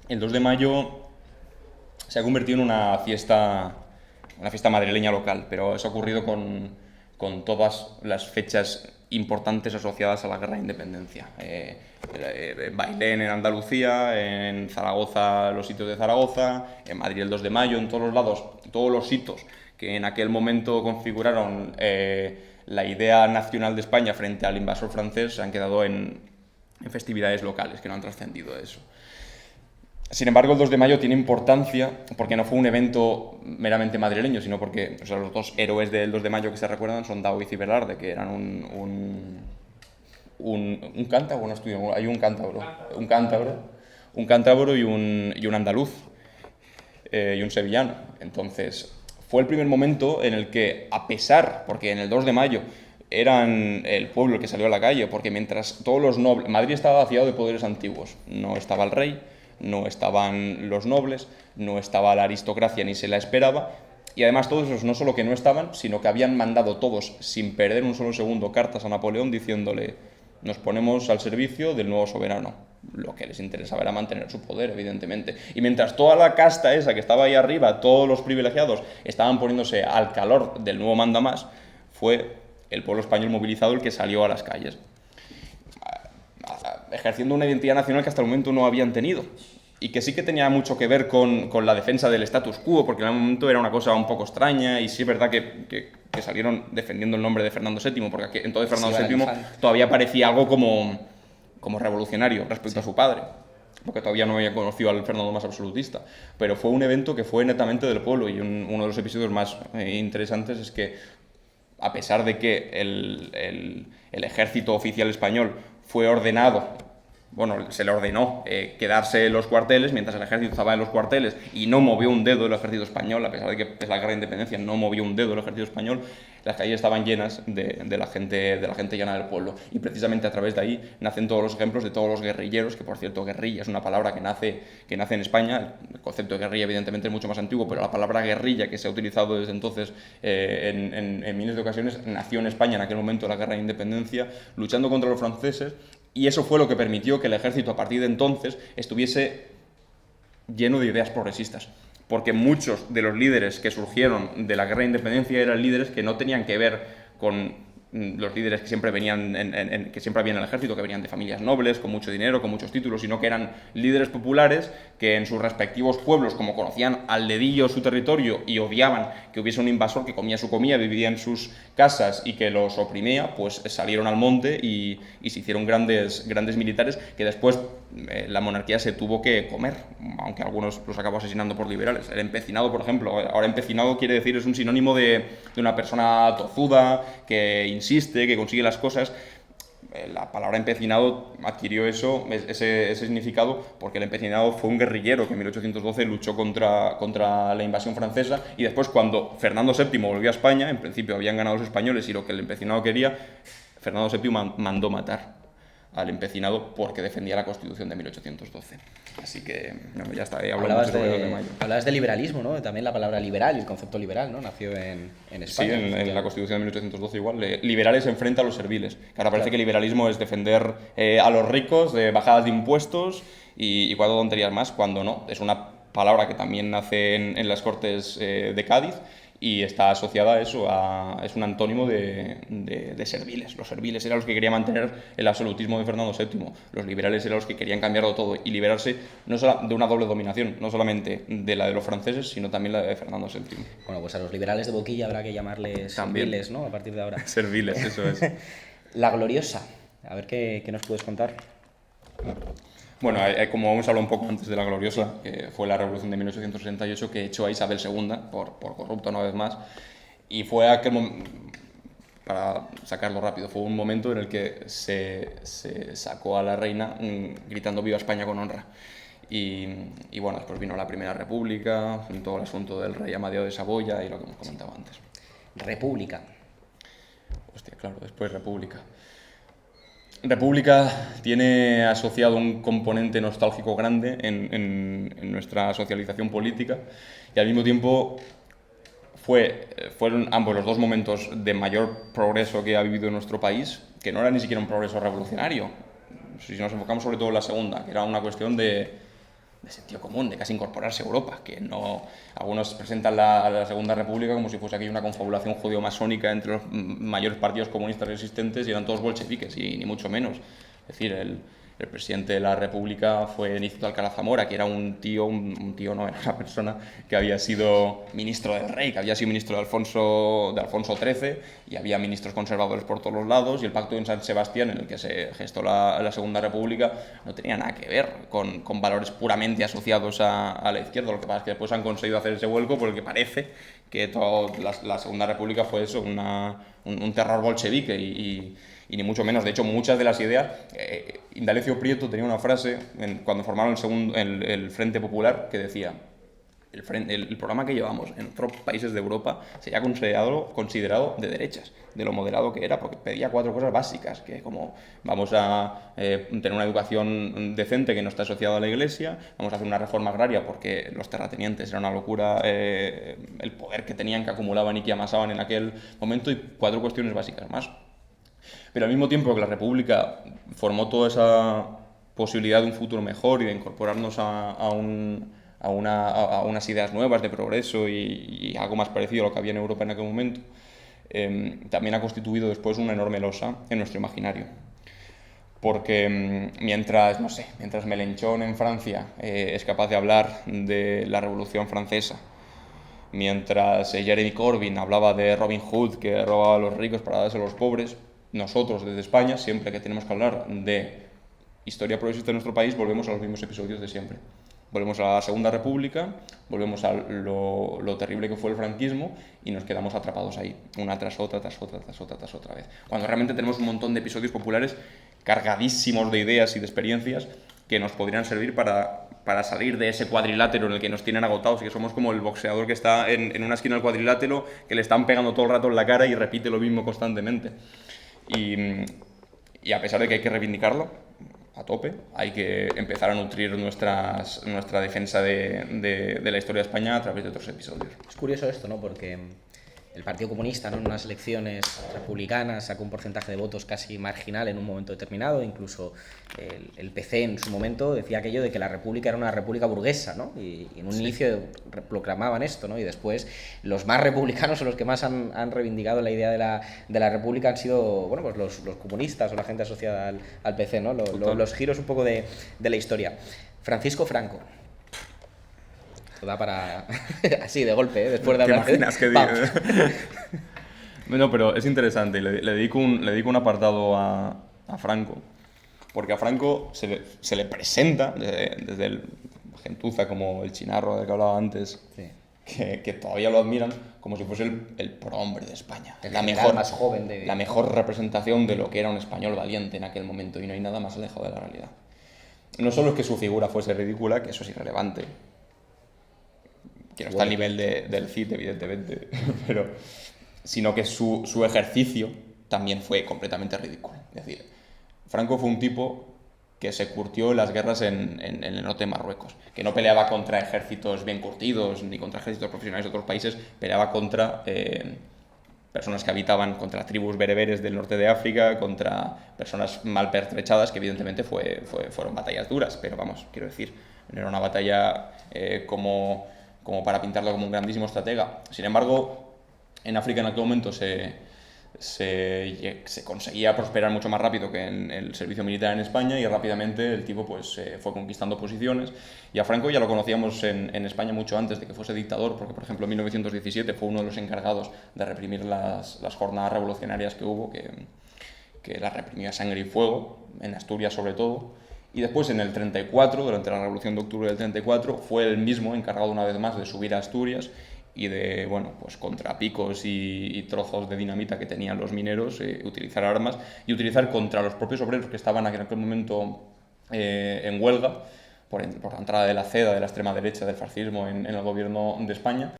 El 2 de mayo se ha convertido en una fiesta madrileña local, pero eso ha ocurrido con todas las fechas importantes asociadas a la Guerra de Independencia. Bailén en Andalucía, en Zaragoza los sitios de Zaragoza, en Madrid el 2 de mayo, en todos los lados, todos los hitos que en aquel momento configuraron la idea nacional de España frente al invasor francés se han quedado en festividades locales que no han trascendido eso. Sin embargo, el 2 de mayo tiene importancia porque no fue un evento meramente madrileño, sino porque los dos héroes del 2 de mayo que se recuerdan son Daoiz y Velarde, que eran un cántabro, no estudio, hay un cántabro y un andaluz y un sevillano. Entonces, fue el primer momento en el que, a pesar, porque en el 2 de mayo eran el pueblo el que salió a la calle, porque mientras todos los nobles... Madrid estaba vaciado de poderes antiguos, no estaba el rey, no estaban los nobles, no estaba la aristocracia ni se la esperaba, y además todos esos no solo que no estaban, sino que habían mandado todos, sin perder un solo segundo, cartas a Napoleón diciéndole: nos ponemos al servicio del nuevo soberano. Lo que les interesaba era mantener su poder, evidentemente. Y mientras toda la casta esa que estaba ahí arriba, todos los privilegiados, estaban poniéndose al calor del nuevo mandamás, fue el pueblo español movilizado el que salió a las calles, ejerciendo una identidad nacional que hasta el momento no habían tenido y que sí que tenía mucho que ver con la defensa del status quo, porque en el momento era una cosa un poco extraña y sí es verdad que salieron defendiendo el nombre de Fernando VII, porque entonces Fernando VII todavía parecía algo como revolucionario respecto a su padre, porque todavía no había conocido al Fernando más absolutista, pero fue un evento que fue netamente del pueblo y uno de los episodios más interesantes es que, a pesar de que el ejército oficial español fue ordenado, bueno, se le ordenó quedarse en los cuarteles mientras el ejército estaba en los cuarteles y no movió un dedo el ejército español, a pesar de que es la Guerra de Independencia, no movió un dedo el ejército español. Las calles estaban llenas de la gente llana del pueblo, y precisamente a través de ahí nacen todos los ejemplos de todos los guerrilleros, que por cierto guerrilla es una palabra que nace en España. El concepto de guerrilla evidentemente es mucho más antiguo, pero la palabra guerrilla, que se ha utilizado desde entonces en miles de ocasiones, nació en España en aquel momento de la Guerra de Independencia, luchando contra los franceses, y eso fue lo que permitió que el ejército a partir de entonces estuviese lleno de ideas progresistas, porque muchos de los líderes que surgieron de la Guerra de Independencia eran líderes que no tenían que ver con los líderes que siempre venían que siempre habían en el ejército, que venían de familias nobles, con mucho dinero, con muchos títulos, sino que eran líderes populares que en sus respectivos pueblos, como conocían al dedillo su territorio y odiaban que hubiese un invasor que comía su comida, vivía en sus casas y que los oprimía, pues salieron al monte y se hicieron grandes militares que después la monarquía se tuvo que comer, aunque algunos los acabó asesinando por liberales. El empecinado, por ejemplo, ahora empecinado quiere decir, es un sinónimo de una persona tozuda, que insiste, que consigue las cosas. La palabra empecinado adquirió ese significado porque el empecinado fue un guerrillero que en 1812 luchó contra la invasión francesa, y después, cuando Fernando VII volvió a España, en principio habían ganado los españoles y lo que el empecinado quería, Fernando VII mandó matar al empecinado porque defendía la Constitución de 1812. Así que ya está, hablamos de mayo. Hablabas de liberalismo, ¿no? También la palabra liberal y el concepto liberal, ¿no? Nació en España. Sí, en la Constitución de 1812 igual. Liberales se enfrenta a los serviles. Que ahora parece que liberalismo es defender a los ricos de bajadas de impuestos y cuatro tonterías más, cuando no. Es una palabra que también nace en las Cortes de Cádiz y está asociada a eso, es un antónimo de serviles. Los serviles eran los que querían mantener el absolutismo de Fernando VII, los liberales eran los que querían cambiarlo todo y liberarse no solo de una doble dominación, no solamente de la de los franceses, sino también la de Fernando VII. Bueno, pues a los liberales de boquilla habrá que llamarles también serviles, ¿no? A partir de ahora. Serviles, eso es. La Gloriosa, a ver qué nos puedes contar. Bueno, como hemos hablado un poco antes de la Gloriosa, que fue la Revolución de 1868 que echó a Isabel II por corrupta una vez más, y fue para sacarlo rápido, fue un momento en el que se sacó a la reina gritando «Viva España con honra». Y bueno, después vino la Primera República, todo el asunto del rey Amadeo de Saboya y lo que hemos comentado antes. República. Hostia, claro, después República. República tiene asociado un componente nostálgico grande en nuestra socialización política y al mismo tiempo fueron ambos los dos momentos de mayor progreso que ha vivido nuestro país, que no era ni siquiera un progreso revolucionario. Si nos enfocamos sobre todo en la segunda, que era una cuestión de sentido común, de casi incorporarse a Europa, que no, algunos presentan la Segunda República como si fuese aquí una confabulación judeo-masónica entre los mayores partidos comunistas existentes y eran todos bolcheviques, y ni mucho menos. Es decir, el presidente de la República fue Nícido Alcalá Zamora, que era un tío no, era una persona que había sido ministro del rey, que había sido ministro de Alfonso XIII, y había ministros conservadores por todos los lados, y el pacto en San Sebastián, en el que se gestó la Segunda República, no tenía nada que ver con valores puramente asociados a la izquierda. Lo que pasa es que después han conseguido hacer ese vuelco porque parece que toda la Segunda República fue eso, un terror bolchevique y ni mucho menos. De hecho, muchas de las ideas... Indalecio Prieto tenía una frase cuando formaron el Frente Popular que decía: el programa que llevamos en otros países de Europa sería considerado de derechas, de lo moderado que era, porque pedía 4 cosas básicas, que como vamos a tener una educación decente que no está asociada a la Iglesia, vamos a hacer una reforma agraria porque los terratenientes era una locura el poder que tenían, que acumulaban y que amasaban en aquel momento, y 4 cuestiones básicas más. Pero al mismo tiempo que la República formó toda esa posibilidad de un futuro mejor y de incorporarnos a unas ideas nuevas de progreso y algo más parecido a lo que había en Europa en aquel momento, también ha constituido después una enorme losa en nuestro imaginario. Porque mientras Mélenchon en Francia es capaz de hablar de la Revolución Francesa, mientras Jeremy Corbyn hablaba de Robin Hood, que robaba a los ricos para darse a los pobres, nosotros desde España, siempre que tenemos que hablar de historia progresista de nuestro país, volvemos a los mismos episodios de siempre. Volvemos a la Segunda República, volvemos a lo terrible que fue el franquismo y nos quedamos atrapados ahí, una tras otra vez. Cuando realmente tenemos un montón de episodios populares cargadísimos de ideas y de experiencias que nos podrían servir para salir de ese cuadrilátero en el que nos tienen agotados, y que somos como el boxeador que está en una esquina del cuadrilátero, que le están pegando todo el rato en la cara y repite lo mismo constantemente. Y a pesar de que hay que reivindicarlo a tope, hay que empezar a nutrir nuestra defensa de la historia de España a través de otros episodios. Es curioso esto, ¿no? Porque el Partido Comunista, ¿no?, en unas elecciones republicanas sacó un porcentaje de votos casi marginal en un momento determinado. Incluso el PC en su momento decía aquello de que la república era una república burguesa, ¿no? Y en un inicio proclamaban esto, ¿no? Y después los más republicanos o los que más han reivindicado la idea de la república han sido, bueno, pues los comunistas o la gente asociada al PC, ¿no? Los giros un poco de la historia. Francisco Franco. Da para... así, de golpe, después de hablar. ¿Te imaginas que digo? No, pero es interesante. Le dedico un apartado a Franco, porque a Franco se le presenta desde el gentuza como el chinarro del que hablaba antes, sí, que todavía lo admiran como si fuese el prohombre de España. La mejor representación de lo que era un español valiente en aquel momento, y no hay nada más alejado de la realidad. No solo es que su figura fuese ridícula, que eso es irrelevante, que no está al nivel del Cid, evidentemente, sino que su ejercicio también fue completamente ridículo. Es decir, Franco fue un tipo que se curtió en las guerras en el norte de Marruecos, que no peleaba contra ejércitos bien curtidos ni contra ejércitos profesionales de otros países, peleaba contra personas que habitaban, contra tribus bereberes del norte de África, contra personas mal pertrechadas, que evidentemente fueron batallas duras, pero vamos, quiero decir, no era una batalla como para pintarlo como un grandísimo estratega. Sin embargo, en África en aquel momento se conseguía prosperar mucho más rápido que en el servicio militar en España, y rápidamente el tipo pues fue conquistando posiciones, y a Franco ya lo conocíamos en España mucho antes de que fuese dictador, porque por ejemplo en 1917 fue uno de los encargados de reprimir las jornadas revolucionarias que hubo, que las reprimió a sangre y fuego, en Asturias sobre todo. Y después en el 34, durante la Revolución de Octubre del 34, fue él mismo encargado una vez más de subir a Asturias y de, bueno, pues contra picos y trozos de dinamita que tenían los mineros, utilizar armas y utilizar contra los propios obreros que estaban en aquel momento en huelga por la entrada de la CEDA, de la extrema derecha, del fascismo en el gobierno de España,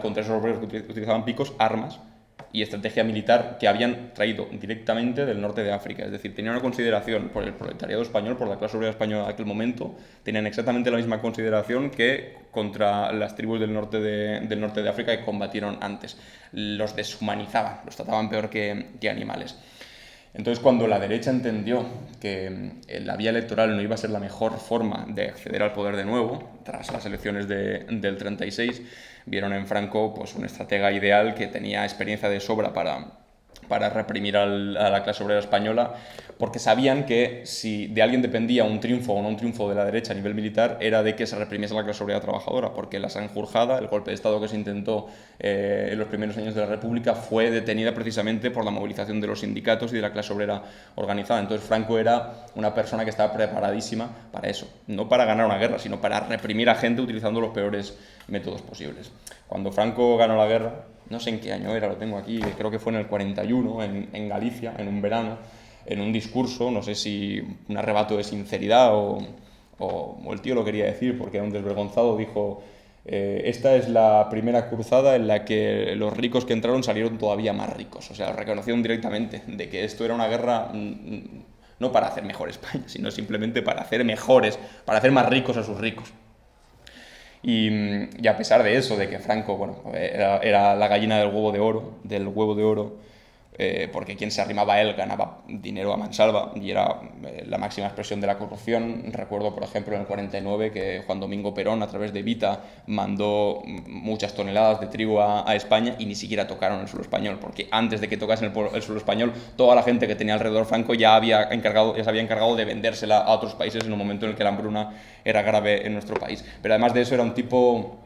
contra esos obreros que utilizaban picos, armas y estrategia militar que habían traído directamente del norte de África. Es decir, tenían una consideración por el proletariado español, por la clase obrera española de aquel momento, tenían exactamente la misma consideración que contra las tribus del norte de África que combatieron antes. Los deshumanizaban, los trataban peor que animales. Entonces, cuando la derecha entendió que la vía electoral no iba a ser la mejor forma de acceder al poder de nuevo, tras las elecciones del 36, vieron en Franco pues, un estratega ideal que tenía experiencia de sobra para reprimir a la clase obrera española, porque sabían que si de alguien dependía un triunfo o no un triunfo de la derecha a nivel militar, era de que se reprimiese a la clase obrera trabajadora, porque la Sanjurjada, el golpe de Estado que se intentó en los primeros años de la República, fue detenida precisamente por la movilización de los sindicatos y de la clase obrera organizada. Entonces Franco era una persona que estaba preparadísima para eso, no para ganar una guerra, sino para reprimir a gente utilizando los peores métodos posibles. Cuando Franco ganó la guerra, no sé en qué año era, lo tengo aquí, creo que fue en el 41, en Galicia, en un verano, en un discurso, no sé si un arrebato de sinceridad o el tío lo quería decir porque era un desvergonzado, dijo: esta es la primera cruzada en la que los ricos que entraron salieron todavía más ricos. O sea, lo reconocieron directamente de que esto era una guerra no para hacer mejor España, sino simplemente para hacer mejores, para hacer más ricos a sus ricos. Y a pesar de eso, de que Franco, bueno, era la gallina del huevo de oro, porque quien se arrimaba a él ganaba dinero a mansalva y era la máxima expresión de la corrupción. Recuerdo, por ejemplo, en el 49 que Juan Domingo Perón, a través de Evita, mandó muchas toneladas de trigo a España y ni siquiera tocaron el suelo español, porque antes de que tocasen el suelo español, toda la gente que tenía alrededor Franco ya se había encargado de vendérsela a otros países en un momento en el que la hambruna era grave en nuestro país. Pero además de eso era un tipo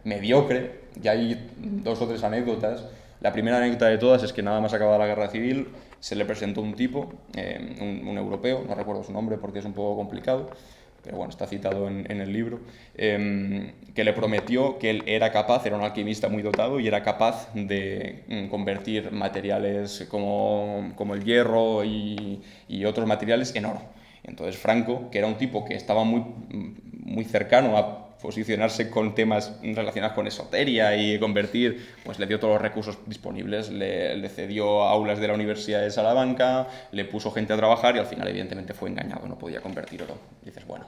mediocre, y hay 2 o 3 anécdotas. La primera anécdota de todas es que nada más acabada la guerra civil se le presentó un tipo, un europeo, no recuerdo su nombre porque es un poco complicado, pero bueno, está citado en el libro, que le prometió que él era un alquimista muy dotado y era capaz de convertir materiales como el hierro y otros materiales en oro. Entonces Franco, que era un tipo que estaba muy cercano a posicionarse con temas relacionados con esoteria y convertir, pues le dio todos los recursos disponibles, le cedió aulas de la Universidad de Salamanca, le puso gente a trabajar y al final evidentemente fue engañado, no podía convertir oro. Y dices, bueno,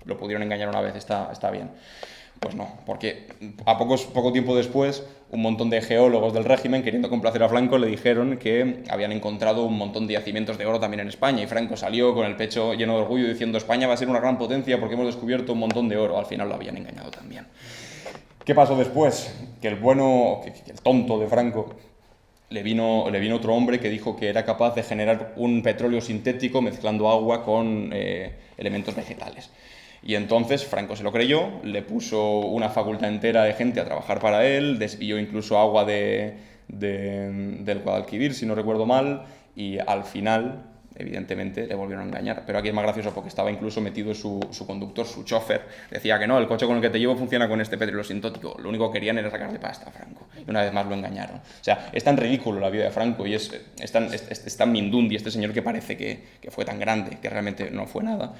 lo pudieron engañar una vez, está bien. Pues no, porque a poco tiempo después, un montón de geólogos del régimen, queriendo complacer a Franco, le dijeron que habían encontrado un montón de yacimientos de oro también en España, y Franco salió con el pecho lleno de orgullo diciendo: España va a ser una gran potencia porque hemos descubierto un montón de oro. Al final lo habían engañado también. ¿Qué pasó después? Que el tonto de Franco, le vino otro hombre que dijo que era capaz de generar un petróleo sintético mezclando agua con elementos vegetales. Y entonces Franco se lo creyó, le puso una facultad entera de gente a trabajar para él, desvió incluso agua del Guadalquivir, si no recuerdo mal, y al final, evidentemente, le volvieron a engañar. Pero aquí es más gracioso porque estaba incluso metido su conductor, su chofer. Decía que no, el coche con el que te llevo funciona con este petróleo sintético. Lo único que querían era sacarle pasta a Franco. Y una vez más lo engañaron. O sea, es tan ridículo la vida de Franco y es tan mindundi este señor que parece que fue tan grande, que realmente no fue nada.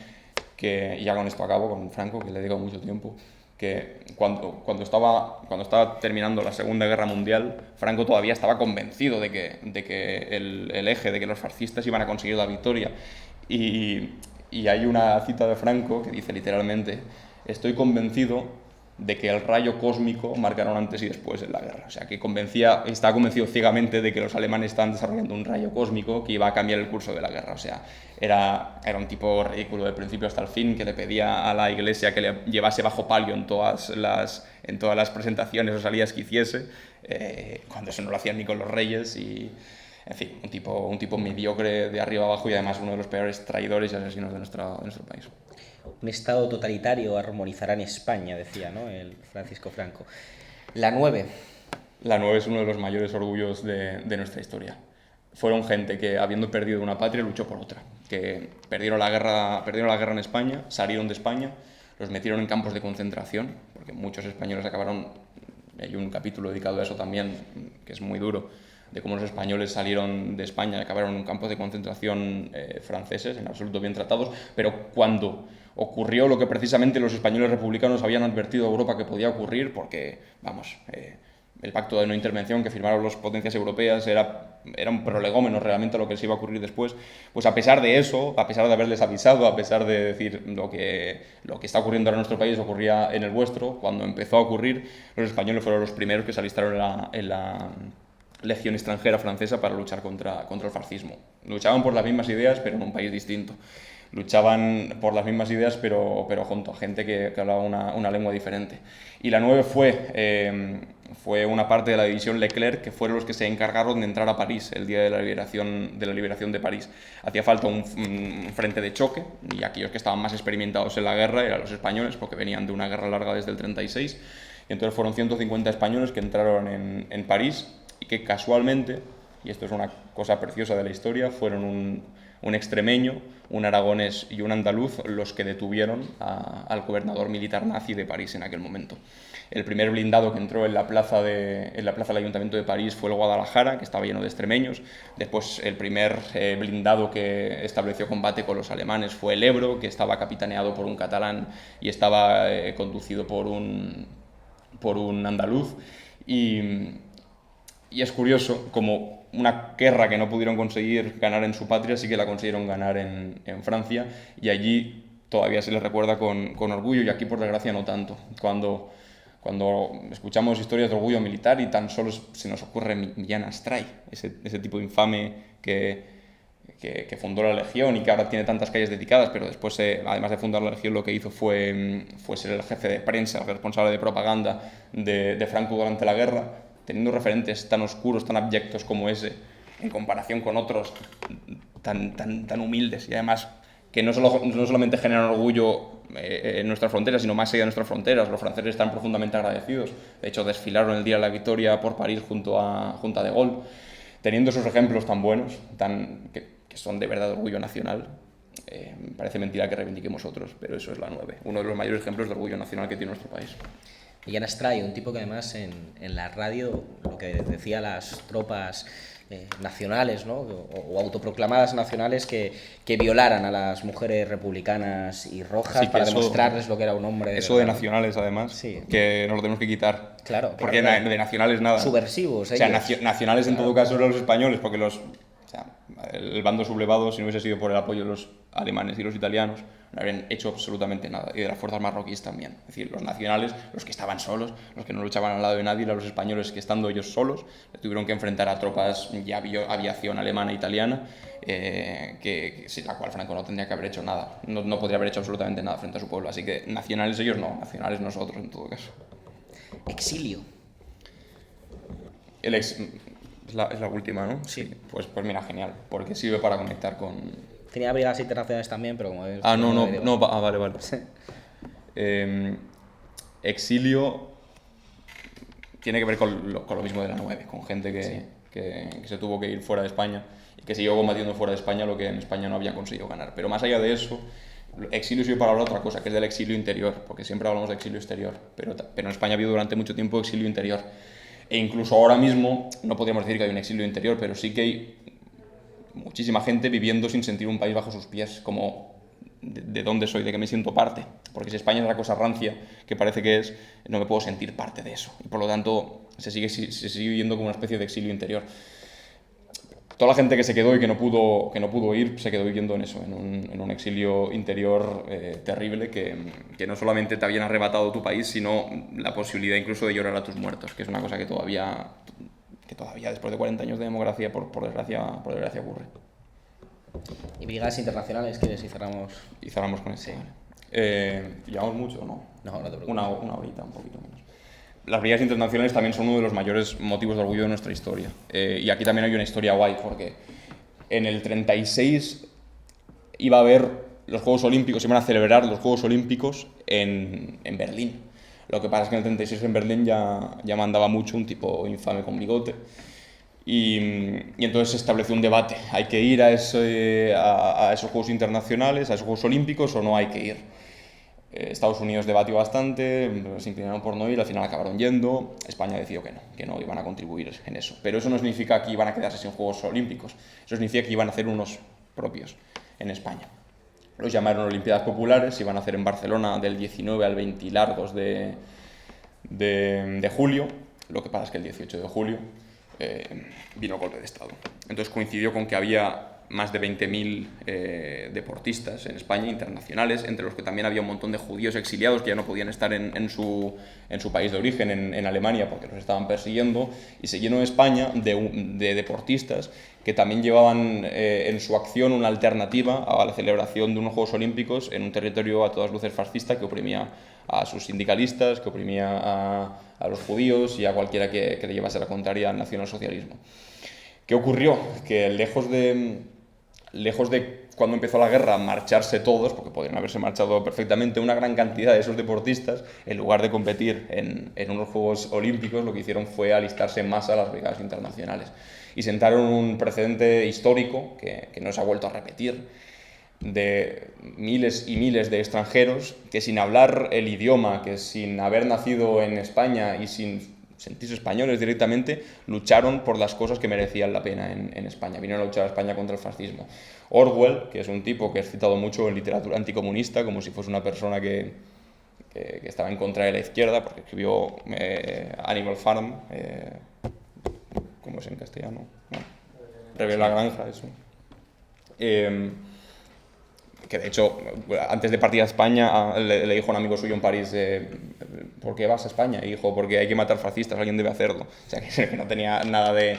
Y ya con esto acabo, con Franco, que le he dedicado mucho tiempo, que cuando estaba terminando la Segunda Guerra Mundial, Franco todavía estaba convencido de que el eje, de que los fascistas iban a conseguir la victoria. Y hay una cita de Franco que dice literalmente: estoy convencido de que el rayo cósmico marcará un antes y después en la guerra. O sea, que estaba convencido ciegamente de que los alemanes estaban desarrollando un rayo cósmico que iba a cambiar el curso de la guerra. O sea, era un tipo ridículo del principio hasta el fin, que le pedía a la iglesia que le llevase bajo palio en todas las presentaciones o salidas que hiciese, cuando eso no lo hacían ni con los reyes. Y, en fin, un tipo mediocre de arriba abajo, y además uno de los peores traidores y asesinos de nuestro país. Un Estado totalitario armonizará en España, decía, ¿no?, el Francisco Franco. La 9. La 9 es uno de los mayores orgullos de nuestra historia. Fueron gente que, habiendo perdido una patria, luchó por otra. Que perdieron la guerra en España, salieron de España, los metieron en campos de concentración, porque muchos españoles acabaron... Hay un capítulo dedicado a eso también, que es muy duro, de cómo los españoles salieron de España y acabaron en campos de concentración franceses, en absoluto bien tratados, pero cuando ocurrió lo que precisamente los españoles republicanos habían advertido a Europa que podía ocurrir, porque, el pacto de no intervención que firmaron las potencias europeas era un prolegómeno realmente a lo que se iba a ocurrir después, pues a pesar de eso, a pesar de haberles avisado, a pesar de decir lo que está ocurriendo ahora en nuestro país ocurría en el vuestro, cuando empezó a ocurrir, los españoles fueron los primeros que se alistaron en la legión extranjera francesa para luchar contra el fascismo. Luchaban por las mismas ideas, pero en un país distinto. Luchaban por las mismas ideas, pero junto a gente que hablaba una lengua diferente. Y la 9 fue una parte de la división Leclerc, que fueron los que se encargaron de entrar a París el día de la liberación de París. Hacía falta un frente de choque, y aquellos que estaban más experimentados en la guerra eran los españoles, porque venían de una guerra larga desde el 36. Y entonces fueron 150 españoles que entraron en París, y que casualmente, y esto es una cosa preciosa de la historia, fueron un extremeño, un aragonés y un andaluz los que detuvieron al gobernador militar nazi de París en aquel momento. El primer blindado que entró en la plaza del Ayuntamiento de París fue el Guadalajara, que estaba lleno de extremeños. Después, el primer blindado que estableció combate con los alemanes fue el Ebro, que estaba capitaneado por un catalán y estaba conducido por un andaluz. Y es curioso, como una guerra que no pudieron conseguir ganar en su patria, sí que la consiguieron ganar en Francia, y allí todavía se les recuerda con orgullo, y aquí por desgracia no tanto. Cuando escuchamos historias de orgullo militar, y tan solo se nos ocurre Millán Astray, ese tipo infame que fundó la Legión y que ahora tiene tantas calles dedicadas, pero después, además de fundar la Legión, lo que hizo fue ser el jefe de prensa, el responsable de propaganda de Franco durante la guerra, teniendo referentes tan oscuros, tan abyectos como ese, en comparación con otros tan humildes, y además que no solamente generan orgullo en nuestras fronteras, sino más allá de nuestras fronteras. Los franceses están profundamente agradecidos. De hecho, desfilaron el día de la victoria por París junto a De Gaulle. Teniendo esos ejemplos tan buenos, que son de verdad orgullo nacional, me parece mentira que reivindiquemos otros, pero eso es la 9, uno de los mayores ejemplos de orgullo nacional que tiene nuestro país. Millán Astray, un tipo que además en la radio, lo que decía las tropas nacionales, ¿no?, o autoproclamadas nacionales, que violaran a las mujeres republicanas y rojas, para demostrarles lo que era un hombre. Eso de nacionales, además, sí, que nos lo tenemos que quitar. Claro. Porque de nacionales nada. Subversivos, o sea, nacionales en todo caso eran los españoles, porque el bando sublevado, si no hubiese sido por el apoyo de los alemanes y los italianos, no habrían hecho absolutamente nada, y de las fuerzas marroquíes también. Es decir, los nacionales, los que estaban solos, los que no luchaban al lado de nadie, eran los españoles que, estando ellos solos, tuvieron que enfrentar a tropas y aviación alemana e italiana, sin la cual Franco no tendría que haber hecho nada, no podría haber hecho absolutamente nada frente a su pueblo. Así que nacionales ellos no, nacionales nosotros en todo caso. Exilio. Es la última, ¿no? Sí. Pues mira, genial, porque sirve para conectar con... Tenía brigadas internacionales también, pero como es... vale. Sí. Exilio tiene que ver con lo mismo de la 9, con gente que se tuvo que ir fuera de España y que siguió combatiendo fuera de España lo que en España no había conseguido ganar. Pero más allá de eso, exilio sirve para hablar de otra cosa, que es del exilio interior, porque siempre hablamos de exilio exterior, pero en España ha habido durante mucho tiempo exilio interior. E incluso ahora mismo no podríamos decir que hay un exilio interior, pero sí que hay muchísima gente viviendo sin sentir un país bajo sus pies, como de dónde soy, de que me siento parte. Porque si España es la cosa rancia que parece que es, no me puedo sentir parte de eso. Y por lo tanto se sigue viviendo como una especie de exilio interior. Toda la gente que se quedó y que no pudo ir, se quedó viviendo en eso, en un exilio interior terrible que no solamente te habían arrebatado tu país, sino la posibilidad incluso de llorar a tus muertos, que es una cosa que todavía después de 40 años de democracia, por desgracia ocurre. ¿Y brigadas internacionales quieres y cerramos? Y cerramos con eso. Sí. ¿Llevamos mucho o no? No, no te preocupes. Una horita, un poquito menos. Las brigadas internacionales también son uno de los mayores motivos de orgullo de nuestra historia. Y aquí también hay una historia guay, porque en el 36 iba a haber los Juegos Olímpicos, iban a celebrar los Juegos Olímpicos en Berlín. Lo que pasa es que en el 36 en Berlín ya mandaba mucho un tipo infame con bigote. Y entonces se estableció un debate. ¿Hay que ir a esos Juegos Internacionales, a esos Juegos Olímpicos, o no hay que ir? Estados Unidos debatió bastante, se inclinaron por no ir, al final acabaron yendo. España decidió que no iban a contribuir en eso. Pero eso no significa que iban a quedarse sin Juegos Olímpicos. Eso significa que iban a hacer unos propios en España. Los llamaron Olimpiadas Populares, se iban a hacer en Barcelona del 19 al 20 largos de julio. Lo que pasa es que el 18 de julio vino el golpe de Estado. Entonces coincidió con que había más de 20.000 deportistas en España, internacionales, entre los que también había un montón de judíos exiliados que ya no podían estar en su país de origen, en Alemania, porque los estaban persiguiendo, y se llenó España de deportistas que también llevaban en su acción una alternativa a la celebración de unos Juegos Olímpicos en un territorio a todas luces fascista que oprimía a sus sindicalistas, que oprimía a los judíos y a cualquiera que le llevase la contraria al nacionalsocialismo. ¿Qué ocurrió? Que lejos de cuando empezó la guerra marcharse todos, porque podrían haberse marchado perfectamente, una gran cantidad de esos deportistas, en lugar de competir en unos Juegos Olímpicos, lo que hicieron fue alistarse en masa a las brigadas internacionales. Y sentaron un precedente histórico que no se ha vuelto a repetir, de miles y miles de extranjeros que sin hablar el idioma, que sin haber nacido en España y sin sentirse españoles directamente, lucharon por las cosas que merecían la pena en España. Vinieron a luchar a España contra el fascismo. Orwell, que es un tipo que es citado mucho en literatura anticomunista, como si fuese una persona que estaba en contra de la izquierda, porque escribió Animal Farm, ¿cómo es en castellano? No. Rebelde la granja, eso. Que de hecho, antes de partir a España, le dijo a un amigo suyo en París, ¿por qué vas a España? Y dijo, porque hay que matar fascistas, alguien debe hacerlo. O sea, que no tenía nada de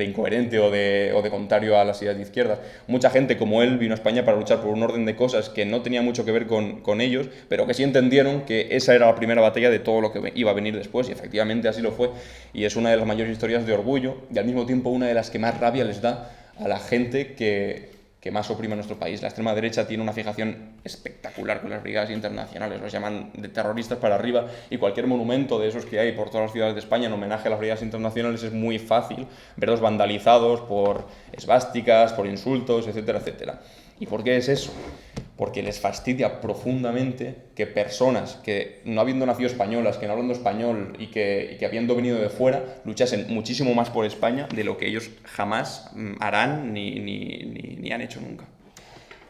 incoherente o de contrario a las ideas de izquierda. Mucha gente como él vino a España para luchar por un orden de cosas que no tenía mucho que ver con ellos, pero que sí entendieron que esa era la primera batalla de todo lo que iba a venir después, y efectivamente así lo fue. Y es una de las mayores historias de orgullo, y al mismo tiempo una de las que más rabia les da a la gente que más oprime a nuestro país. La extrema derecha tiene una fijación espectacular con las brigadas internacionales, los llaman de terroristas para arriba, y cualquier monumento de esos que hay por todas las ciudades de España en homenaje a las brigadas internacionales es muy fácil verlos vandalizados por esvásticas, por insultos, etcétera, etcétera. ¿Y por qué es eso? Porque les fastidia profundamente que personas que, no habiendo nacido españolas, que no hablando español y que habiendo venido de fuera, luchasen muchísimo más por España de lo que ellos jamás harán ni han hecho nunca.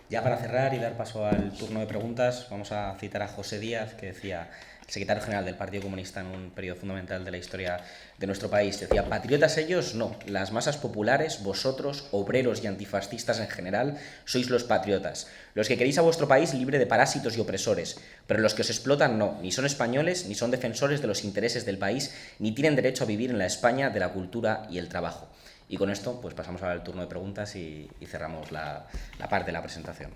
Ya para cerrar y dar paso al turno de preguntas, vamos a citar a José Díaz, que decía, el secretario general del Partido Comunista en un periodo fundamental de la historia de nuestro país, decía: patriotas ellos, no, las masas populares, vosotros, obreros y antifascistas en general, sois los patriotas, los que queréis a vuestro país libre de parásitos y opresores, pero los que os explotan no, ni son españoles, ni son defensores de los intereses del país, ni tienen derecho a vivir en la España de la cultura y el trabajo. Y con esto pues pasamos ahora al turno de preguntas y cerramos la parte de la presentación.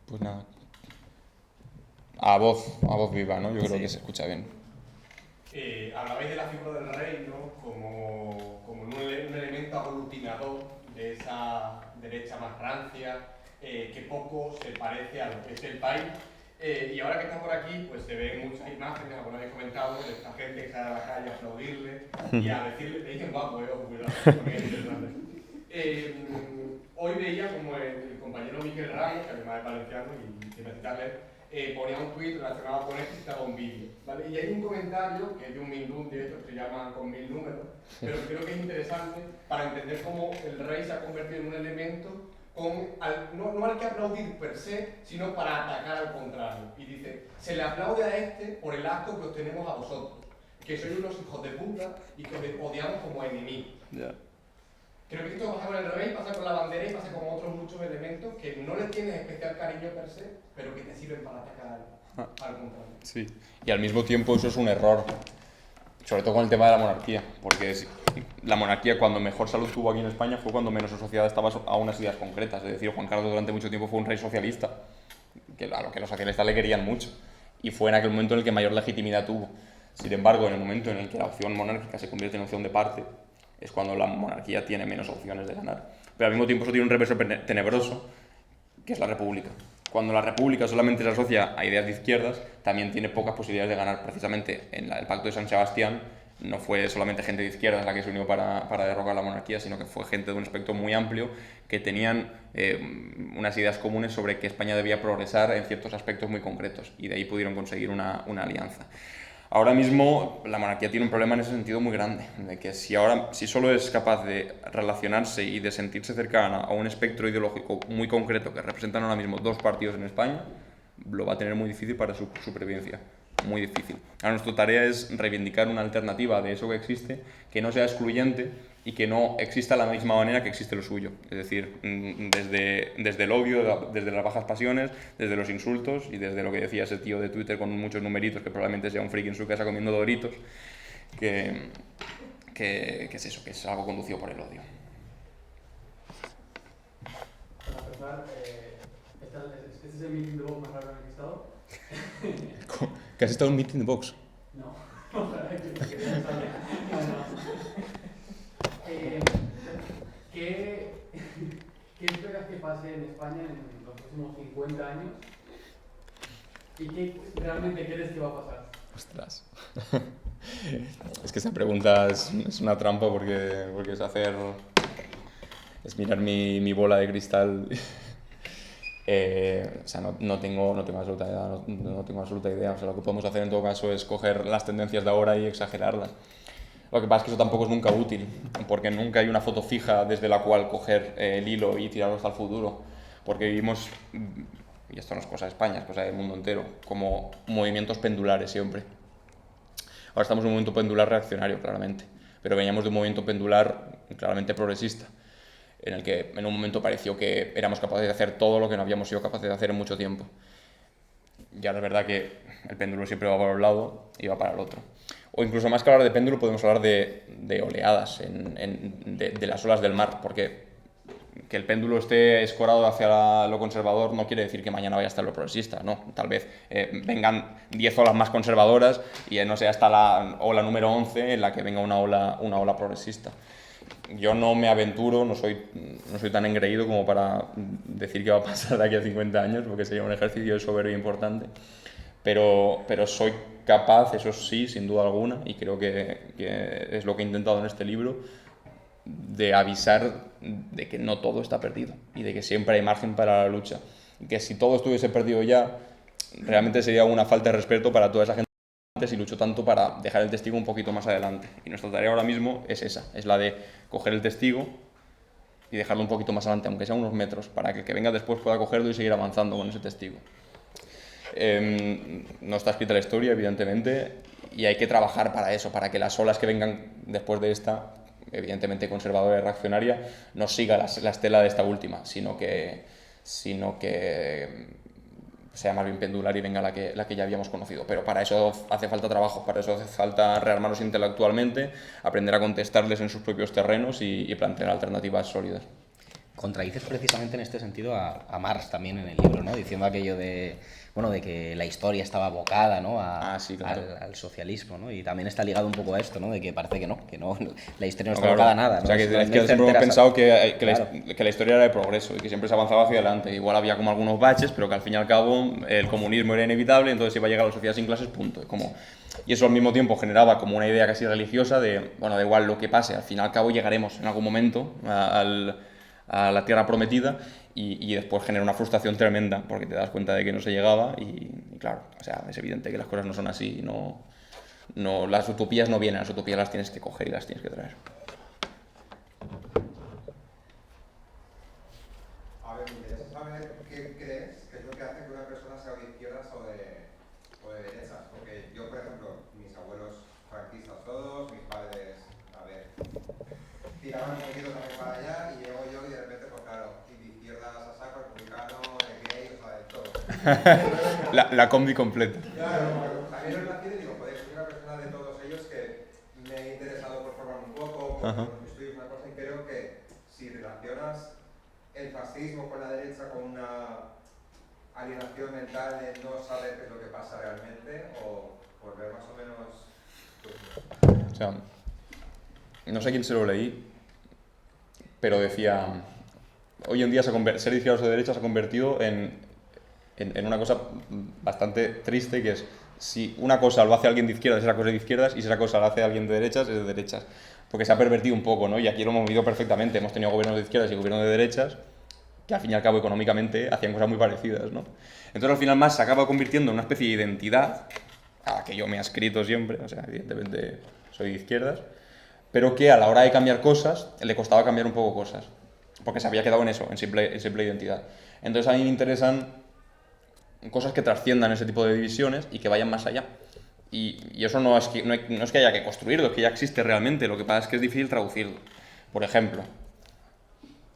Pues nada. A voz viva, ¿no? Yo creo que se escucha bien. Hablabais de la figura del rey, ¿no? como un elemento aglutinador de esa derecha más rancia, que poco se parece a lo que es el país. Y ahora que está por aquí, pues se ven muchas imágenes, como habéis comentado, de esta gente que sale a la calle a aplaudirle y a decirle, le dicen guapo, cuidado, porque es interesante. Hoy veía como el compañero Miquel Ramos, que además es valenciano y sin citarle, ponía un tuit relacionado con esto y citaba un vídeo, ¿vale? Y hay un comentario que es de un Mindún, de estos que se llaman con 1000 números, pero creo que es interesante para entender cómo el rey se ha convertido en un elemento no al que aplaudir per se, sino para atacar al contrario. Y dice, se le aplaude a este por el asco que os tenemos a vosotros, que sois unos hijos de puta y que os odiamos como enemigos. Ya. Creo que esto pasa con el rey, pasa con la bandera y pasa con otros muchos elementos que no le tienes especial cariño per se, pero que te sirven para atacar al contrario. Sí. Y al mismo tiempo eso es un error, sobre todo con el tema de la monarquía, porque la monarquía cuando mejor salud tuvo aquí en España fue cuando menos asociada estaba a unas ideas concretas. Es decir, Juan Carlos durante mucho tiempo fue un rey socialista, a lo que los socialistas le querían mucho, y fue en aquel momento en el que mayor legitimidad tuvo. Sin embargo, en el momento en el que la opción monárquica se convierte en opción de parte, es cuando la monarquía tiene menos opciones de ganar. Pero al mismo tiempo eso tiene un reverso tenebroso, que es la república. Cuando la república solamente se asocia a ideas de izquierdas, también tiene pocas posibilidades de ganar. Precisamente en el Pacto de San Sebastián no fue solamente gente de izquierdas la que se unió para derrocar la monarquía, sino que fue gente de un espectro muy amplio que tenían unas ideas comunes sobre que España debía progresar en ciertos aspectos muy concretos, y de ahí pudieron conseguir una alianza. Ahora mismo la monarquía tiene un problema en ese sentido muy grande, de que si solo es capaz de relacionarse y de sentirse cercana a un espectro ideológico muy concreto que representan ahora mismo dos partidos en España, lo va a tener muy difícil para su supervivencia, muy difícil. Ahora nuestra tarea es reivindicar una alternativa de eso que existe, que no sea excluyente y que no exista de la misma manera que existe lo suyo. Es decir, desde el odio, desde las bajas pasiones, desde los insultos y desde lo que decía ese tío de Twitter con muchos numeritos, que probablemente sea un friki en su casa comiendo doritos, que es eso, que es algo conducido por el odio. Para empezar, ¿este es el meeting de Vox más raro en el que he estado? ¿Que has estado en un meeting de Vox? No, ojalá que quería saber. ¿Qué esperas que pase en España en los próximos 50 años? ¿Y qué realmente crees que va a pasar? Ostras. Es que esa pregunta es una trampa porque es mirar mi bola de cristal. O sea, no tengo absoluta idea. O sea, lo que podemos hacer en todo caso es coger las tendencias de ahora y exagerarlas. Lo que pasa es que eso tampoco es nunca útil, porque nunca hay una foto fija desde la cual coger el hilo y tirarlo hasta el futuro, porque vivimos, y esto no es cosa de España, es cosa del mundo entero, como movimientos pendulares siempre. Ahora estamos en un momento pendular reaccionario, claramente, pero veníamos de un movimiento pendular claramente progresista, en el que en un momento pareció que éramos capaces de hacer todo lo que no habíamos sido capaces de hacer en mucho tiempo. Y ahora es verdad que el péndulo siempre va para un lado y va para el otro. O incluso más que hablar de péndulo, podemos hablar de oleadas, de las olas del mar, porque que el péndulo esté escorado hacia lo conservador no quiere decir que mañana vaya a estar lo progresista, no. Tal vez vengan 10 olas más conservadoras y no sea hasta la ola número 11 en la que venga una ola progresista. Yo no me aventuro, no soy tan engreído como para decir qué va a pasar de aquí a 50 años, porque sería un ejercicio de soberbia importante. Pero soy capaz, eso sí, sin duda alguna, y creo que es lo que he intentado en este libro, de avisar de que no todo está perdido y de que siempre hay margen para la lucha. Y que si todo estuviese perdido ya, realmente sería una falta de respeto para toda esa gente y luchó tanto para dejar el testigo un poquito más adelante. Y nuestra tarea ahora mismo es esa, es la de coger el testigo y dejarlo un poquito más adelante, aunque sea unos metros, para que el que venga después pueda cogerlo y seguir avanzando con ese testigo. No está escrita la historia, evidentemente, y hay que trabajar para eso, para que las olas que vengan después de esta, evidentemente conservadora y reaccionaria, no siga la estela de esta última, sino que sea más bien pendular y venga la que ya habíamos conocido. Pero para eso hace falta trabajo, para eso hace falta rearmarnos intelectualmente, aprender a contestarles en sus propios terrenos y plantear alternativas sólidas. Contradices precisamente en este sentido a Marx también en el libro, ¿no? Diciendo aquello de que la historia estaba abocada, ¿no? Sí, claro. al socialismo, ¿no? Y también está ligado un poco a esto, ¿no? De que parece que no, la historia no está Claro. abocada a nada, ¿no? O sea, que siempre hemos pensado que la historia era de progreso y que siempre se avanzaba hacia adelante. Igual había como algunos baches, pero que al fin y al cabo el comunismo era inevitable, entonces iba a llegar a la sociedad sin clases, punto. Y eso al mismo tiempo generaba como una idea casi religiosa de, bueno, da igual lo que pase, al fin y al cabo llegaremos en algún momento a la tierra prometida, y después genera una frustración tremenda porque te das cuenta de que no se llegaba y claro, o sea, es evidente que las cosas no son así, las utopías no vienen, las utopías las tienes que coger y las tienes que traer. saber qué crees que es lo que hace que una persona sea de izquierdas o de derechas. Porque yo, por ejemplo, mis abuelos franquistas todos, mis padres, a ver, tiraban un poquito también para allá y llego yo y de repente, pues claro, y de izquierdas a saco, republicano, de gay, o sea, de todo. La combi completa. Claro, también lo nacido y digo, joder, soy una persona de todos ellos que me he interesado por formar un poco, por estudiar una cosa, y creo que si relacionas el fascismo con la derecha con una alienación mental de no saber qué es lo que pasa realmente, o por ver más o menos... Pues, o sea, no sé quién se lo leí, pero decía, hoy en día ser de izquierdas o de derecha se ha convertido en una cosa bastante triste, que es, si una cosa lo hace alguien de izquierdas, esa cosa es de izquierdas, y si esa cosa lo hace alguien de derechas, es de derechas. Porque se ha pervertido un poco, ¿no? Y aquí lo hemos vivido perfectamente. Hemos tenido gobiernos de izquierdas y gobiernos de derechas que al fin y al cabo económicamente hacían cosas muy parecidas, ¿no? Entonces al final más se acaba convirtiendo en una especie de identidad a la que yo me he adscrito siempre, o sea, evidentemente soy de izquierdas, pero que a la hora de cambiar cosas le costaba cambiar un poco cosas, porque se había quedado en eso, en simple identidad. Entonces a mí me interesan cosas que trasciendan ese tipo de divisiones y que vayan más allá. Y eso no es que haya que construirlo, es que ya existe realmente, lo que pasa es que es difícil traducirlo. Por ejemplo,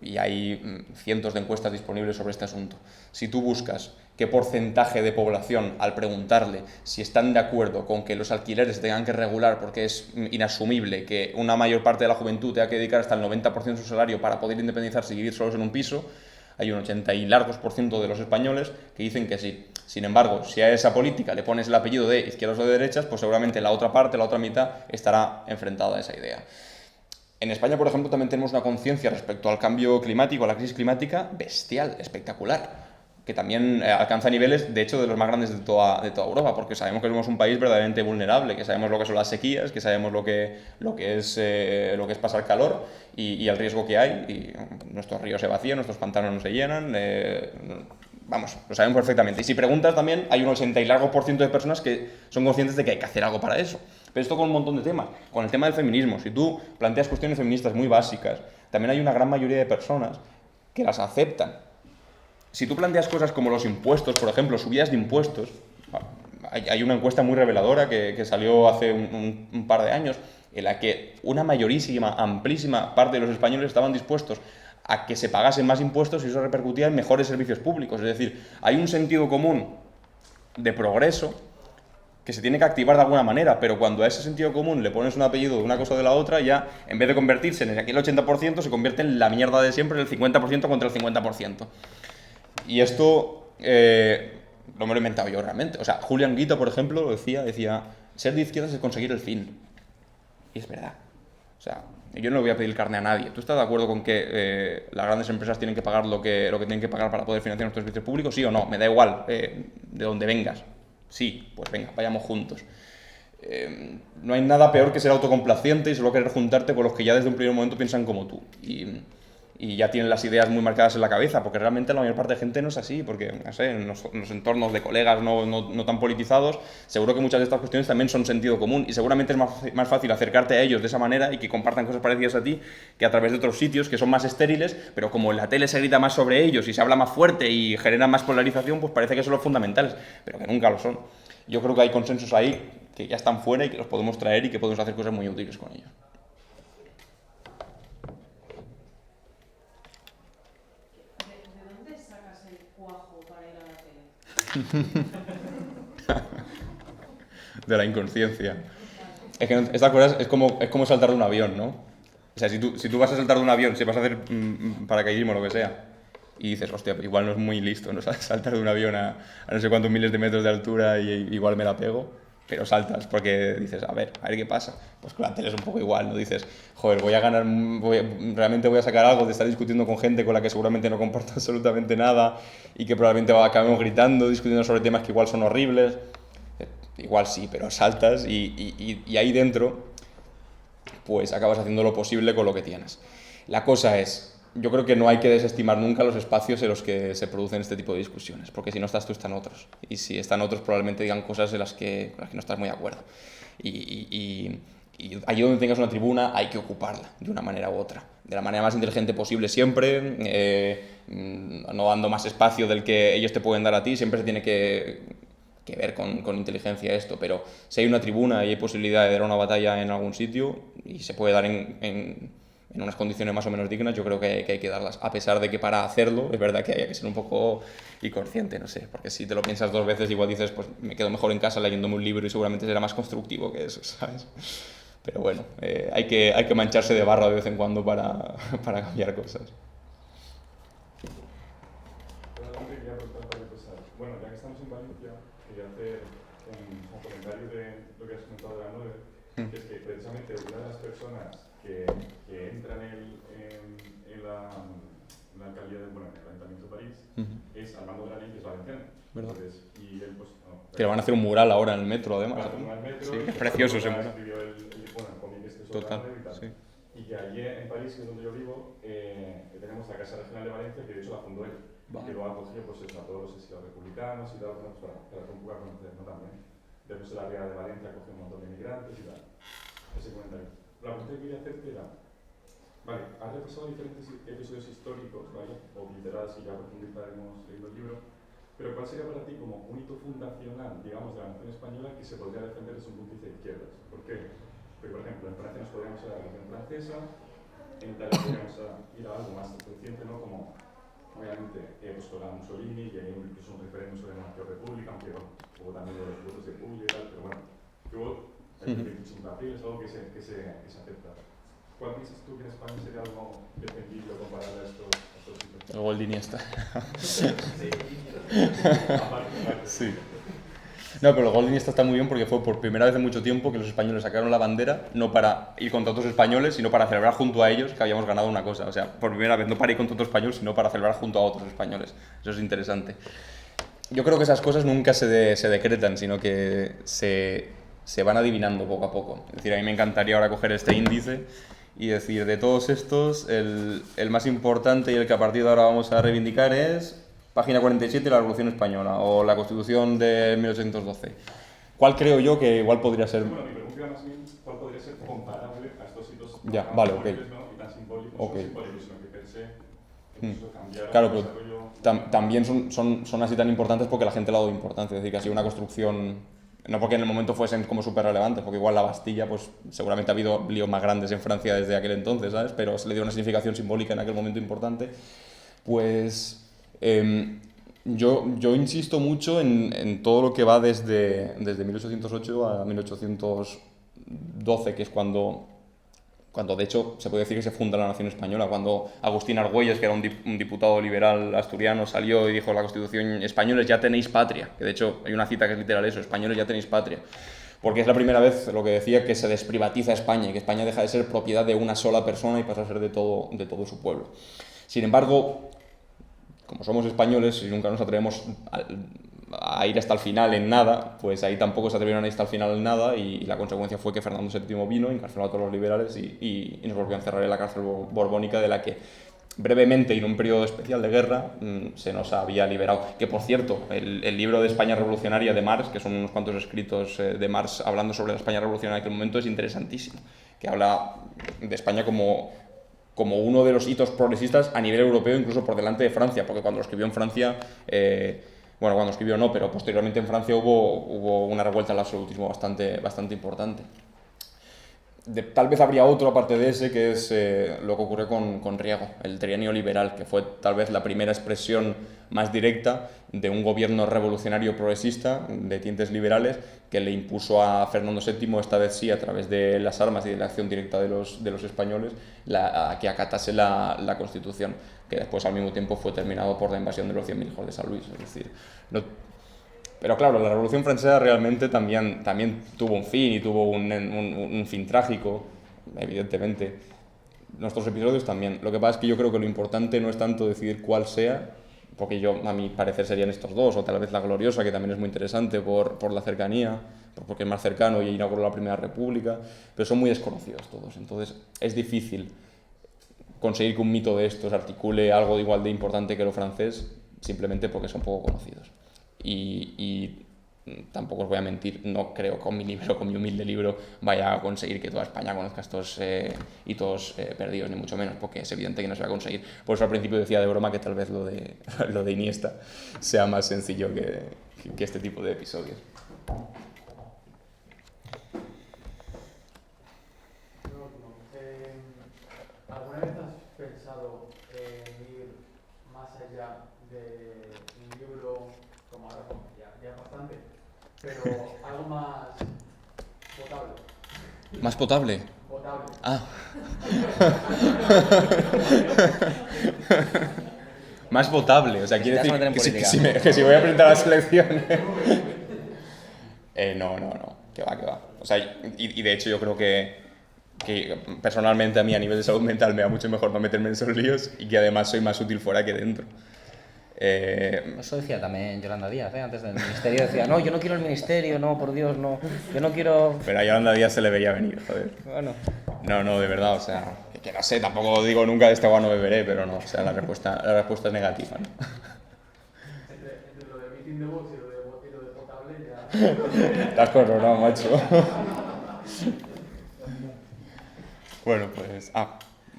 y hay cientos de encuestas disponibles sobre este asunto, si tú buscas qué porcentaje de población, al preguntarle si están de acuerdo con que los alquileres se tengan que regular porque es inasumible que una mayor parte de la juventud tenga que dedicar hasta el 90% de su salario para poder independizarse y vivir solos en un piso, hay un 80 y largos % de los españoles que dicen que sí. Sin embargo, si a esa política le pones el apellido de izquierdas o de derechas, pues seguramente la otra parte, la otra mitad, estará enfrentada a esa idea. En España, por ejemplo, también tenemos una conciencia respecto al cambio climático, a la crisis climática, bestial, espectacular, que también alcanza niveles, de hecho, de los más grandes de toda Europa, porque sabemos que somos un país verdaderamente vulnerable, que sabemos lo que son las sequías, que sabemos lo que es pasar calor y el riesgo que hay, y nuestros ríos se vacían, nuestros pantanos no se llenan, vamos, lo sabemos perfectamente. Y si preguntas también, hay un 80 y largo % de personas que son conscientes de que hay que hacer algo para eso. Pero esto con un montón de temas. Con el tema del feminismo, si tú planteas cuestiones feministas muy básicas, también hay una gran mayoría de personas que las aceptan. Si tú planteas cosas como los impuestos, por ejemplo, subidas de impuestos, hay una encuesta muy reveladora que salió hace un par de años, en la que una mayorísima, amplísima parte de los españoles estaban dispuestos a que se pagasen más impuestos y eso repercutía en mejores servicios públicos. Es decir, hay un sentido común de progreso que se tiene que activar de alguna manera, pero cuando a ese sentido común le pones un apellido de una cosa o de la otra, ya en vez de convertirse en aquel 80%, se convierte en la mierda de siempre, el 50% contra el 50%. Y esto no me lo he inventado yo realmente. O sea, Julián Guita, por ejemplo, lo decía, ser de izquierdas es conseguir el fin. Y es verdad. O sea, yo no le voy a pedir carne a nadie. ¿Tú estás de acuerdo con que las grandes empresas tienen que pagar lo que tienen que pagar para poder financiar nuestros servicios públicos? ¿Sí o no? Me da igual de dónde vengas. Sí, pues venga, vayamos juntos. No hay nada peor que ser autocomplaciente y solo querer juntarte con los que ya desde un primer momento piensan como tú. Y ya tienen las ideas muy marcadas en la cabeza, porque realmente la mayor parte de gente no es así, porque, no sé, en los entornos de colegas no tan politizados, seguro que muchas de estas cuestiones también son sentido común, y seguramente es más fácil acercarte a ellos de esa manera y que compartan cosas parecidas a ti, que a través de otros sitios que son más estériles, pero como en la tele se grita más sobre ellos y se habla más fuerte y genera más polarización, pues parece que son los fundamentales, pero que nunca lo son. Yo creo que hay consensos ahí que ya están fuera y que los podemos traer y que podemos hacer cosas muy útiles con ellos. De la inconsciencia. Es que estas cosas es como saltar de un avión, ¿no? O sea, si tú vas a saltar de un avión, si vas a hacer paracaidismo o lo que sea, y dices, hostia, igual no es muy listo, ¿no? Saltar de un avión a no sé cuántos miles de metros de altura y igual me la pego, pero saltas porque dices, a ver qué pasa. Pues con la tele es un poco igual, ¿no? Dices, joder, realmente voy a sacar algo de estar discutiendo con gente con la que seguramente no comparto absolutamente nada y que probablemente acabemos gritando, discutiendo sobre temas que igual son horribles. Igual sí, pero saltas y ahí dentro pues acabas haciendo lo posible con lo que tienes. La cosa es, yo creo que no hay que desestimar nunca los espacios en los que se producen este tipo de discusiones, porque si no estás tú, están otros. Y si están otros, probablemente digan cosas en las que no estás muy de acuerdo. Y Y allí donde tengas una tribuna hay que ocuparla de una manera u otra, de la manera más inteligente posible siempre, no dando más espacio del que ellos te pueden dar a ti, siempre se tiene que ver con inteligencia esto, pero si hay una tribuna y hay posibilidad de dar una batalla en algún sitio y se puede dar en unas condiciones más o menos dignas, yo creo que hay que darlas, a pesar de que para hacerlo es verdad que hay que ser un poco inconsciente, no sé, porque si te lo piensas 2 veces igual dices, pues me quedo mejor en casa leyéndome un libro y seguramente será más constructivo que eso, ¿sabes? Pero bueno, hay que mancharse de barro de vez en cuando para cambiar cosas. Realmente quería preguntar un par de cosas. Bueno, ya que estamos en Valencia, quería hacer un comentario de lo que has comentado de la 9, que es que precisamente una de las personas que entran en la alcaldía bueno, en el Ayuntamiento de París es Armando Granell, que es valenciano. ¿Verdad? Entonces, y él, pues, Que le van a hacer un mural ahora en el metro, además. Van a hacer un metro, Sí, es precioso ese mural. escribió el cómic este sobre Total, Granell y tal. sí. Y que allí en París, que es donde yo vivo, tenemos la Casa Regional de Valencia, que de hecho la fundó él. Vale. Que lo ha cogido pues, eso, a todos los republicanos y tal, pues, para un poco a conocer, ¿no? También. Después de la Riega de Valencia cogió un montón de inmigrantes y tal. Ese comentario. La pregunta que quería hacerte era, vale, has repasado diferentes episodios históricos, ¿vale? O literales, y ya profundizaremos leyendo el libro, pero ¿cuál sería para ti como un hito fundacional, digamos, de la nación española que se podría defender desde un punto de vista de izquierdas? ¿Por qué? Porque, por ejemplo, en Francia nos podríamos ir a la Revolución Francesa, en Italia podríamos ir a algo más reciente, ¿no? Como, obviamente, pues con la Mussolini, y hay incluso un referéndum sobre monarquía o república, aunque bueno, hubo también de los votos de Puglia y tal, pero bueno, que hubo el 25 de abril, es algo que se acepta. ¿Cuál piensas tú que en España sería algo defendible o comparable a estos hitos? El gol de Iniesta. Sí. No, pero el gol de Iniesta está muy bien porque fue por primera vez en mucho tiempo que los españoles sacaron la bandera, no para ir contra otros españoles, sino para celebrar junto a ellos que habíamos ganado una cosa. O sea, por primera vez no para ir contra otro español, sino para celebrar junto a otros españoles. Eso es interesante. Yo creo que esas cosas nunca se decretan, sino que se van adivinando poco a poco. Es decir, a mí me encantaría ahora coger este índice y decir, de todos estos, el más importante y el que a partir de ahora vamos a reivindicar es página 47, la Revolución Española, o la Constitución de 1812. ¿Cuál creo yo que igual podría ser? Bueno, mi pregunta era más bien, ¿cuál podría ser comparable a estos hitos Ya, tan vale, simbólicos, ok. ¿no? Y tan simbólicos, Ok. no simbólicos, sino que per se incluso cambiara Claro, el pero desarrollo... también son así tan importantes porque la gente le ha dado importancia. Es decir, que ha sido una construcción, no porque en el momento fuesen como súper relevantes, porque igual la Bastilla, pues seguramente ha habido líos más grandes en Francia desde aquel entonces, ¿sabes? Pero se le dio una significación simbólica en aquel momento importante. Pues yo insisto mucho en todo lo que va desde 1808 a 1812, que es cuando de hecho se puede decir que se funda la nación española, cuando Agustín Argüelles, que era un diputado liberal asturiano, salió y dijo la Constitución, españoles ya tenéis patria, que de hecho hay una cita que es literal eso, españoles ya tenéis patria, porque es la primera vez, lo que decía, que se desprivatiza España y que España deja de ser propiedad de una sola persona y pasa a ser de todo su pueblo. Sin embargo, como somos españoles y nunca nos atrevemos a ir hasta el final en nada, pues ahí tampoco se atrevieron a ir hasta el final en nada y la consecuencia fue que Fernando VII vino, encarceló a todos los liberales y nos volvió a encerrar en la cárcel borbónica, de la que brevemente y en un periodo especial de guerra se nos había liberado. Que por cierto, el libro de España revolucionaria de Marx, que son unos cuantos escritos de Marx hablando sobre la España revolucionaria en aquel momento, es interesantísimo, que habla de España como uno de los hitos progresistas a nivel europeo, incluso por delante de Francia, porque cuando lo escribió en Francia, bueno, cuando escribió no, pero posteriormente en Francia hubo una revuelta al absolutismo bastante importante. Tal vez habría otro aparte de ese, que es lo que ocurrió con Riego, el trienio liberal, que fue tal vez la primera expresión más directa de un gobierno revolucionario progresista de tintes liberales que le impuso a Fernando VII, esta vez sí a través de las armas y de la acción directa de los españoles, que acatase la Constitución, que después al mismo tiempo fue terminado por la invasión de los 100.000 hijos de San Luis. Es decir, pero claro, la Revolución Francesa realmente también tuvo un fin y tuvo un fin trágico, evidentemente. Nuestros episodios también. Lo que pasa es que yo creo que lo importante no es tanto decidir cuál sea, porque a mi parecer serían estos dos, o tal vez la Gloriosa, que también es muy interesante por la cercanía, porque es más cercano y inauguró la Primera República, pero son muy desconocidos todos. Entonces es difícil conseguir que un mito de estos articule algo igual de importante que lo francés, simplemente porque son poco conocidos. Y tampoco os voy a mentir, no creo que con mi libro, con mi humilde libro, vaya a conseguir que toda España conozca estos hitos perdidos, ni mucho menos, porque es evidente que no se va a conseguir. Por eso al principio decía de broma que tal vez lo de Iniesta sea más sencillo que este tipo de episodios. ¿Alguna vez has pensado en ir más allá de un libro, como ahora ya bastante, pero algo más potable? ¿Más potable? Potable. Ah. Más votable, o sea, quiere te vas a decir meter en que política. si voy a presentar a la selección. No, que va. O sea, y de hecho yo creo que personalmente a mí a nivel de salud mental me va mucho mejor no meterme en esos líos y que además soy más útil fuera que dentro. Eso decía también Yolanda Díaz, antes del ministerio, decía, no, yo no quiero el ministerio, no, por Dios, no, yo no quiero... Pero a Yolanda Díaz se le veía venir, joder. Bueno, No, de verdad, o sea, que no sé, tampoco digo nunca de este agua no beberé, pero no, o sea, la respuesta es negativa, ¿no? Entre lo de meeting de box y lo de potable ya... Te has coronado, macho. Bueno, pues...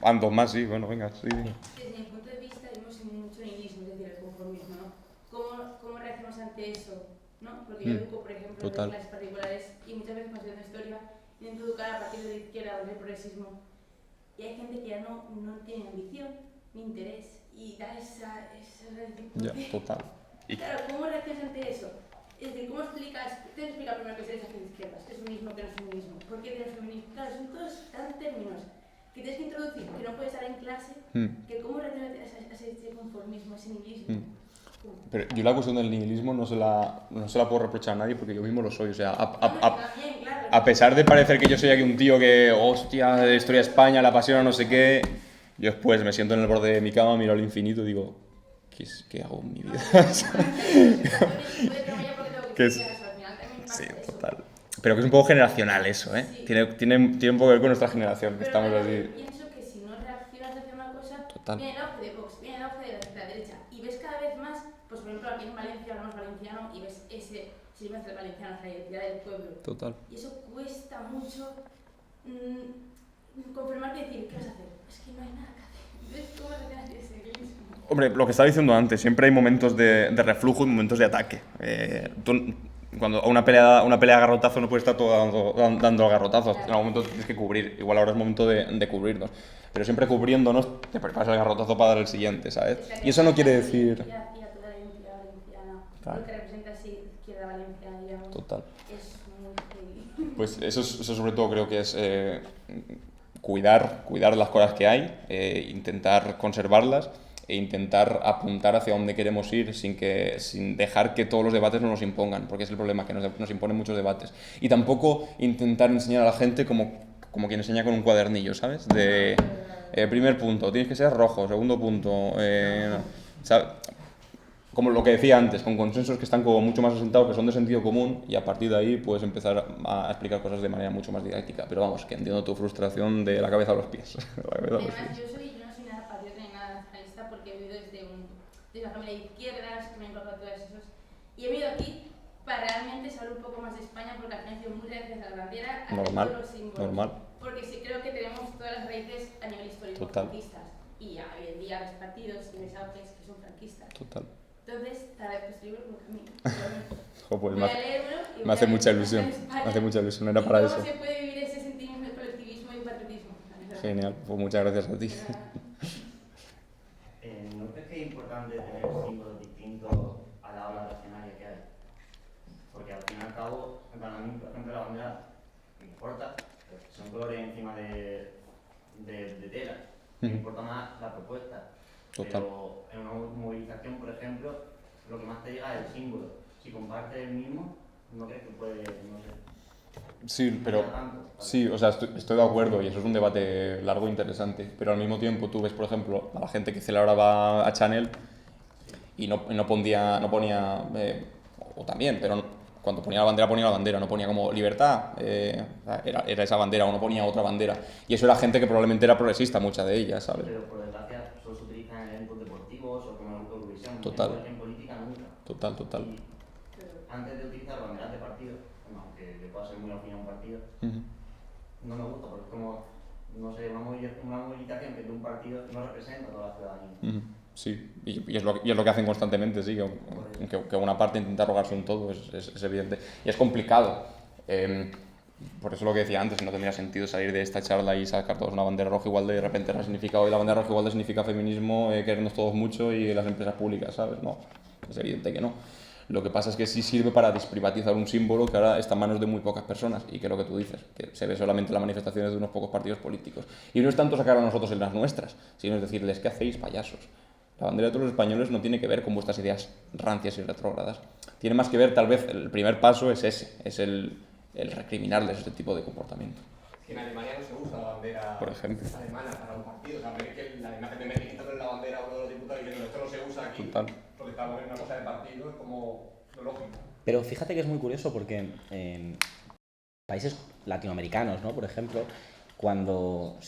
van dos más, sí, bueno, venga, sí. Desde mi punto de vista vivimos en mucho nihilismo, es decir, el conformismo, ¿no? ¿Cómo reaccionamos ante eso? ¿No? Porque yo educo, por ejemplo, Total. en clases particulares y muchas veces cuando estudiando historia intento educar a partir de la izquierda o del progresismo y hay gente que ya no tiene ambición ni interés y da esa Ya, total. Y Claro, ¿cómo reaccionas ante eso? Es decir, ¿cómo explicas? Te explica primero qué es derecha, qué es izquierda, qué es feminismo, qué no es feminismo, por qué tienes feminismo. Claro, son todos tan términos que tienes que introducir, que no puedes dar en clase, que cómo reaccionas a ese conformismo, a ese nihilismo. Pero yo la cuestión del nihilismo no se la puedo reprochar a nadie porque yo mismo lo soy. O sea, También, claro. a pesar de parecer que yo soy aquí un tío que, hostia, de historia de España, la apasiona, no sé qué, yo después me siento en el borde de mi cama, miro al infinito y digo, ¿qué hago en mi vida? Que es- Sí, total. Pero que es un poco generacional eso, ¿eh? Sí. Tiene un poco que ver con nuestra generación, que Pero estamos claro, así. yo pienso que si no reaccionas hacia una cosa, Total. viene el auge de Vox, viene el auge de la derecha, y ves cada vez más, pues por ejemplo aquí en Valencia hablamos valenciano y ves ese silencio del valenciano, la identidad del pueblo. Total. Y eso cuesta mucho confirmarte y decir, ¿qué vas a hacer? Es que no hay nada que hacer. ¿Ves cómo reaccionas ante ese nihilismo? Hombre, lo que estaba diciendo antes, siempre hay momentos de reflujo y momentos de ataque. Cuando a una pelea a garrotazo no puedes estar todo dando garrotazos, en algún momento tienes que cubrir. Igual ahora es momento de cubrirnos. Pero siempre cubriéndonos te preparas el garrotazo para dar el siguiente, ¿sabes? Y eso no quiere decir... Y a toda la identidad valenciana, Claro. lo que representa así izquierda valenciana, digamos, Total. es muy heavy. Pues eso sobre todo creo que es cuidar las cosas que hay, intentar conservarlas e intentar apuntar hacia dónde queremos ir sin dejar que todos los debates nos impongan, porque es el problema, que nos imponen muchos debates. Y tampoco intentar enseñar a la gente como quien enseña con un cuadernillo, ¿sabes? De primer punto, tienes que ser rojo, segundo punto, ¿sabes? Como lo que decía antes, con consensos que están como mucho más asentados, que son de sentido común, y a partir de ahí puedes empezar a explicar cosas de manera mucho más didáctica. Pero vamos, que entiendo tu frustración de la cabeza a los pies. Además, yo no soy nada patriota ni nada nacionalista porque he vivido desde una familia de izquierdas que me han incorporado todos esos. Y he venido aquí para realmente saber un poco más de España porque al final he sido muy gracias a la bandera, a Normal, todos los símbolos. normal. Porque sí creo que tenemos todas las raíces a nivel histórico, Total. franquistas. Y hoy en día ves partidos y ves auges que son franquistas. Total. Entonces, tal vez pues libro como camino. Jo, pues Voy a leerlo y me voy hace a ver mucha cómo ilusión. está España Me hace mucha ilusión, era y para cómo eso. se puede vivir ese sentimiento de colectivismo y patriotismo. Genial, pues muchas gracias a ti. ¿No crees que es importante tener símbolos distintos a la ola reaccionaria que hay? Porque al fin y al cabo, para mí, por ejemplo, la bandera me importa, son colores encima de tela, me importa más la propuesta. Total. Pero en una movilización, por ejemplo, lo que más te llega es el símbolo. Si compartes el mismo, ¿no crees que puede, no sé? Sí, pero sí, o sea, estoy de acuerdo y eso es un debate largo e interesante, pero al mismo tiempo tú ves, por ejemplo, a la gente que celebraba a Chanel y no ponía, o también, pero cuando ponía la bandera, no ponía como libertad, era esa bandera o no ponía otra bandera. Y eso era gente que probablemente era progresista, mucha de ellas, ¿sabes? Pero por desgracia solo se utilizan en eventos deportivos o como en Eurovisión. Total. En política nunca. Total. Y antes de utilizar banderas de partido, aunque yo pueda ser muy afín a un partido, no me gusta porque es como, no sé, una movilización que de un partido no representa a toda la ciudadanía. Sí, y es lo que hacen constantemente, sí, que una parte intenta rogarse un todo, es evidente. Y es complicado. Por eso lo que decía antes, no tendría sentido salir de esta charla y sacar todos una bandera roja igual de repente significa hoy la bandera roja igual de significa feminismo, querernos todos mucho y las empresas públicas, ¿sabes? No, es evidente que no. Lo que pasa es que sí sirve para desprivatizar un símbolo que ahora está en manos de muy pocas personas y que es lo que tú dices, que se ve solamente en las manifestaciones de unos pocos partidos políticos. Y no es tanto sacar a nosotros en las nuestras, sino es decirles, ¿qué hacéis, payasos? La bandera de todos los españoles no tiene que ver con vuestras ideas rancias y retrógradas. Tiene más que ver, tal vez, el primer paso es ese, es el recriminarles este tipo de comportamiento. Es que en Alemania no se usa la bandera, por ejemplo, alemana para un partido. O sea, ven que la imagen de Merkel quitándole la bandera a uno de los diputados y diciendo esto no se usa aquí. Total. Porque estamos en una cosa de partido, es como lo lógico. Pero fíjate que es muy curioso porque en países latinoamericanos, ¿no? Por ejemplo, cuando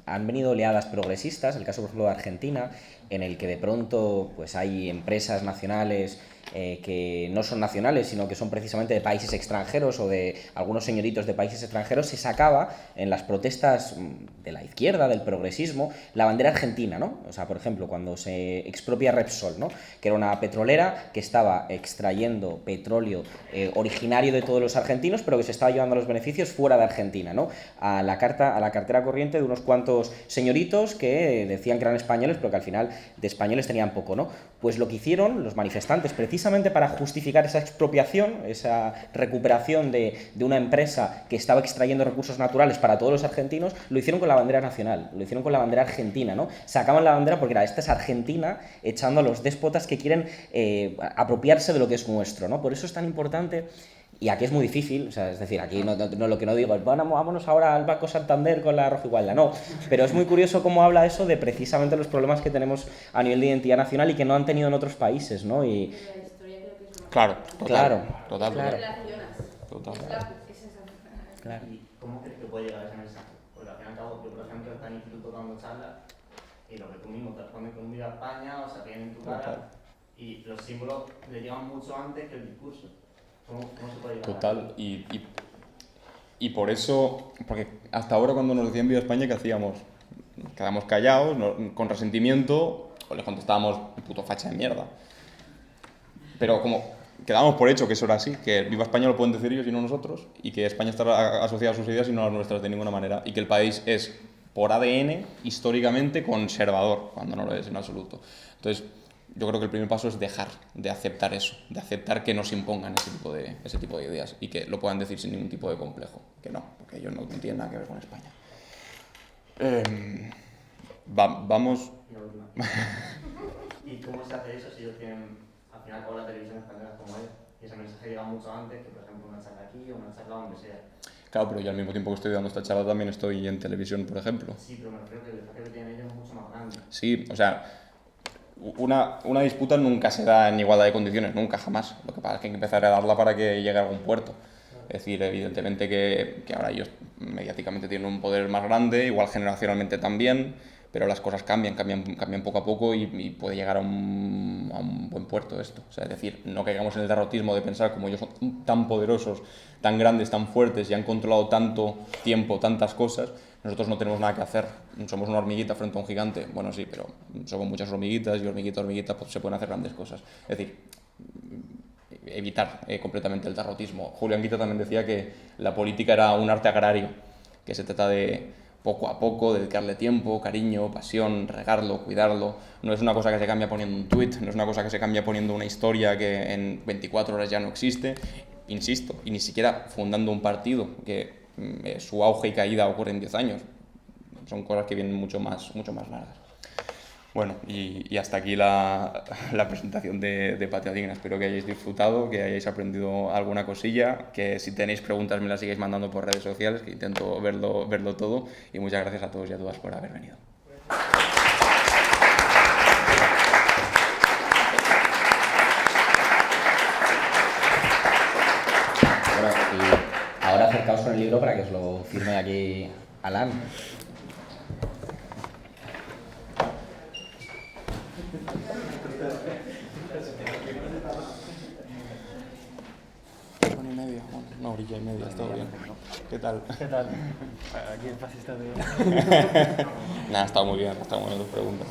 han venido oleadas progresistas, el caso por ejemplo de Argentina, en el que de pronto pues hay empresas nacionales que no son nacionales, sino que son precisamente de países extranjeros o de algunos señoritos de países extranjeros, se sacaba en las protestas de la izquierda, del progresismo, la bandera argentina, ¿no? O sea, por ejemplo, cuando se expropia Repsol, ¿no? Que era una petrolera que estaba extrayendo petróleo originario de todos los argentinos, pero que se estaba llevando los beneficios fuera de Argentina, ¿no? A la cartera corriente de unos cuantos señoritos que decían que eran españoles, pero que al final de españoles tenían poco, ¿no? Pues lo que hicieron los manifestantes, precisamente para justificar esa expropiación, esa recuperación de una empresa que estaba extrayendo recursos naturales para todos los argentinos, lo hicieron con la bandera nacional, lo hicieron con la bandera argentina, ¿no? Sacaban la bandera porque era, esta es Argentina, echando a los déspotas que quieren apropiarse de lo que es nuestro, ¿no? Por eso es tan importante. Y aquí es muy difícil, o sea, es decir, aquí no lo que no digo es, bueno, vámonos ahora al Banco Santander con la roja igualda, no, pero es muy curioso cómo habla eso de precisamente los problemas que tenemos a nivel de identidad nacional y que no han tenido en otros países, ¿no? Y claro, total. Claro. ¿Y cómo crees que puede llegar ese mensaje? Porque al fin y al cabo, yo por ejemplo está en el instituto dando charlas y lo que tú mismo te respondes con un viva España o se ríen en tu cara y los símbolos le llegan mucho antes que el discurso. ¿Cómo se puede llegar? Total, y por eso, porque hasta ahora cuando nos decían Viva España, ¿qué hacíamos? Nos quedamos callados, con resentimiento, o les contestábamos, puto facha de mierda. Pero como quedábamos por hecho que eso era así, que Viva España lo pueden decir ellos y no nosotros, y que España está asociada a sus ideas y no a las nuestras de ninguna manera, y que el país es, por ADN, históricamente conservador, cuando no lo es en absoluto. Entonces, yo creo que el primer paso es dejar de aceptar eso, de aceptar que nos impongan ese tipo de ideas y que lo puedan decir sin ningún tipo de complejo, que no, porque ellos no tienen nada que ver con España. Vamos... ¿Y cómo se hace eso si ellos tienen, al final, toda la televisión española como ellos, y ese mensaje llega mucho antes que, por ejemplo, una charla aquí o una charla donde sea? Claro, pero yo al mismo tiempo que estoy dando esta charla también estoy en televisión, por ejemplo. Sí, pero me refiero que el mensaje que tienen ellos es mucho más grande. Sí, o sea... Una disputa nunca se da en igualdad de condiciones, nunca, jamás. Lo que pasa es que hay que empezar a darla para que llegue a algún puerto. Es decir, evidentemente que ahora ellos mediáticamente tienen un poder más grande, igual generacionalmente también, pero las cosas cambian poco a poco y puede llegar a un buen puerto esto. O sea, es decir, no caigamos en el derrotismo de pensar como ellos son tan poderosos, tan grandes, tan fuertes y han controlado tanto tiempo, tantas cosas. Nosotros no tenemos nada que hacer, somos una hormiguita frente a un gigante. Bueno, sí, pero somos muchas hormiguitas y hormiguita, pues se pueden hacer grandes cosas. Es decir, evitar completamente el derrotismo. Julián Guita también decía que la política era un arte agrario, que se trata de poco a poco dedicarle tiempo, cariño, pasión, regarlo, cuidarlo. No es una cosa que se cambia poniendo un tuit, no es una cosa que se cambia poniendo una historia que en 24 horas ya no existe. Insisto, y ni siquiera fundando un partido que su auge y caída ocurre en 10 años. Son cosas que vienen mucho más largas. Bueno, y hasta aquí la presentación de Patria Digna. Espero que hayáis disfrutado, que hayáis aprendido alguna cosilla, que si tenéis preguntas me las sigáis mandando por redes sociales, que intento verlo todo. Y muchas gracias a todos y a todas por haber venido. Ahora acercaos con el libro para que os lo firme aquí Alan. Una horilla y media, todo bien. ¿Qué tal? ¿Qué tal? Aquí el fascista de... Nada, está muy bien tus preguntas.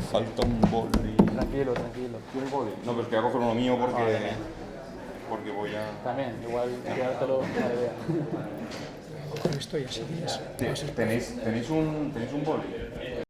Falta un boli. Tranquilo. ¿Tienes boli? No, pero es que voy a coger uno mío porque voy a... También, igual quedártelo una idea. Esto y así tienes. ¿Tenéis un boli?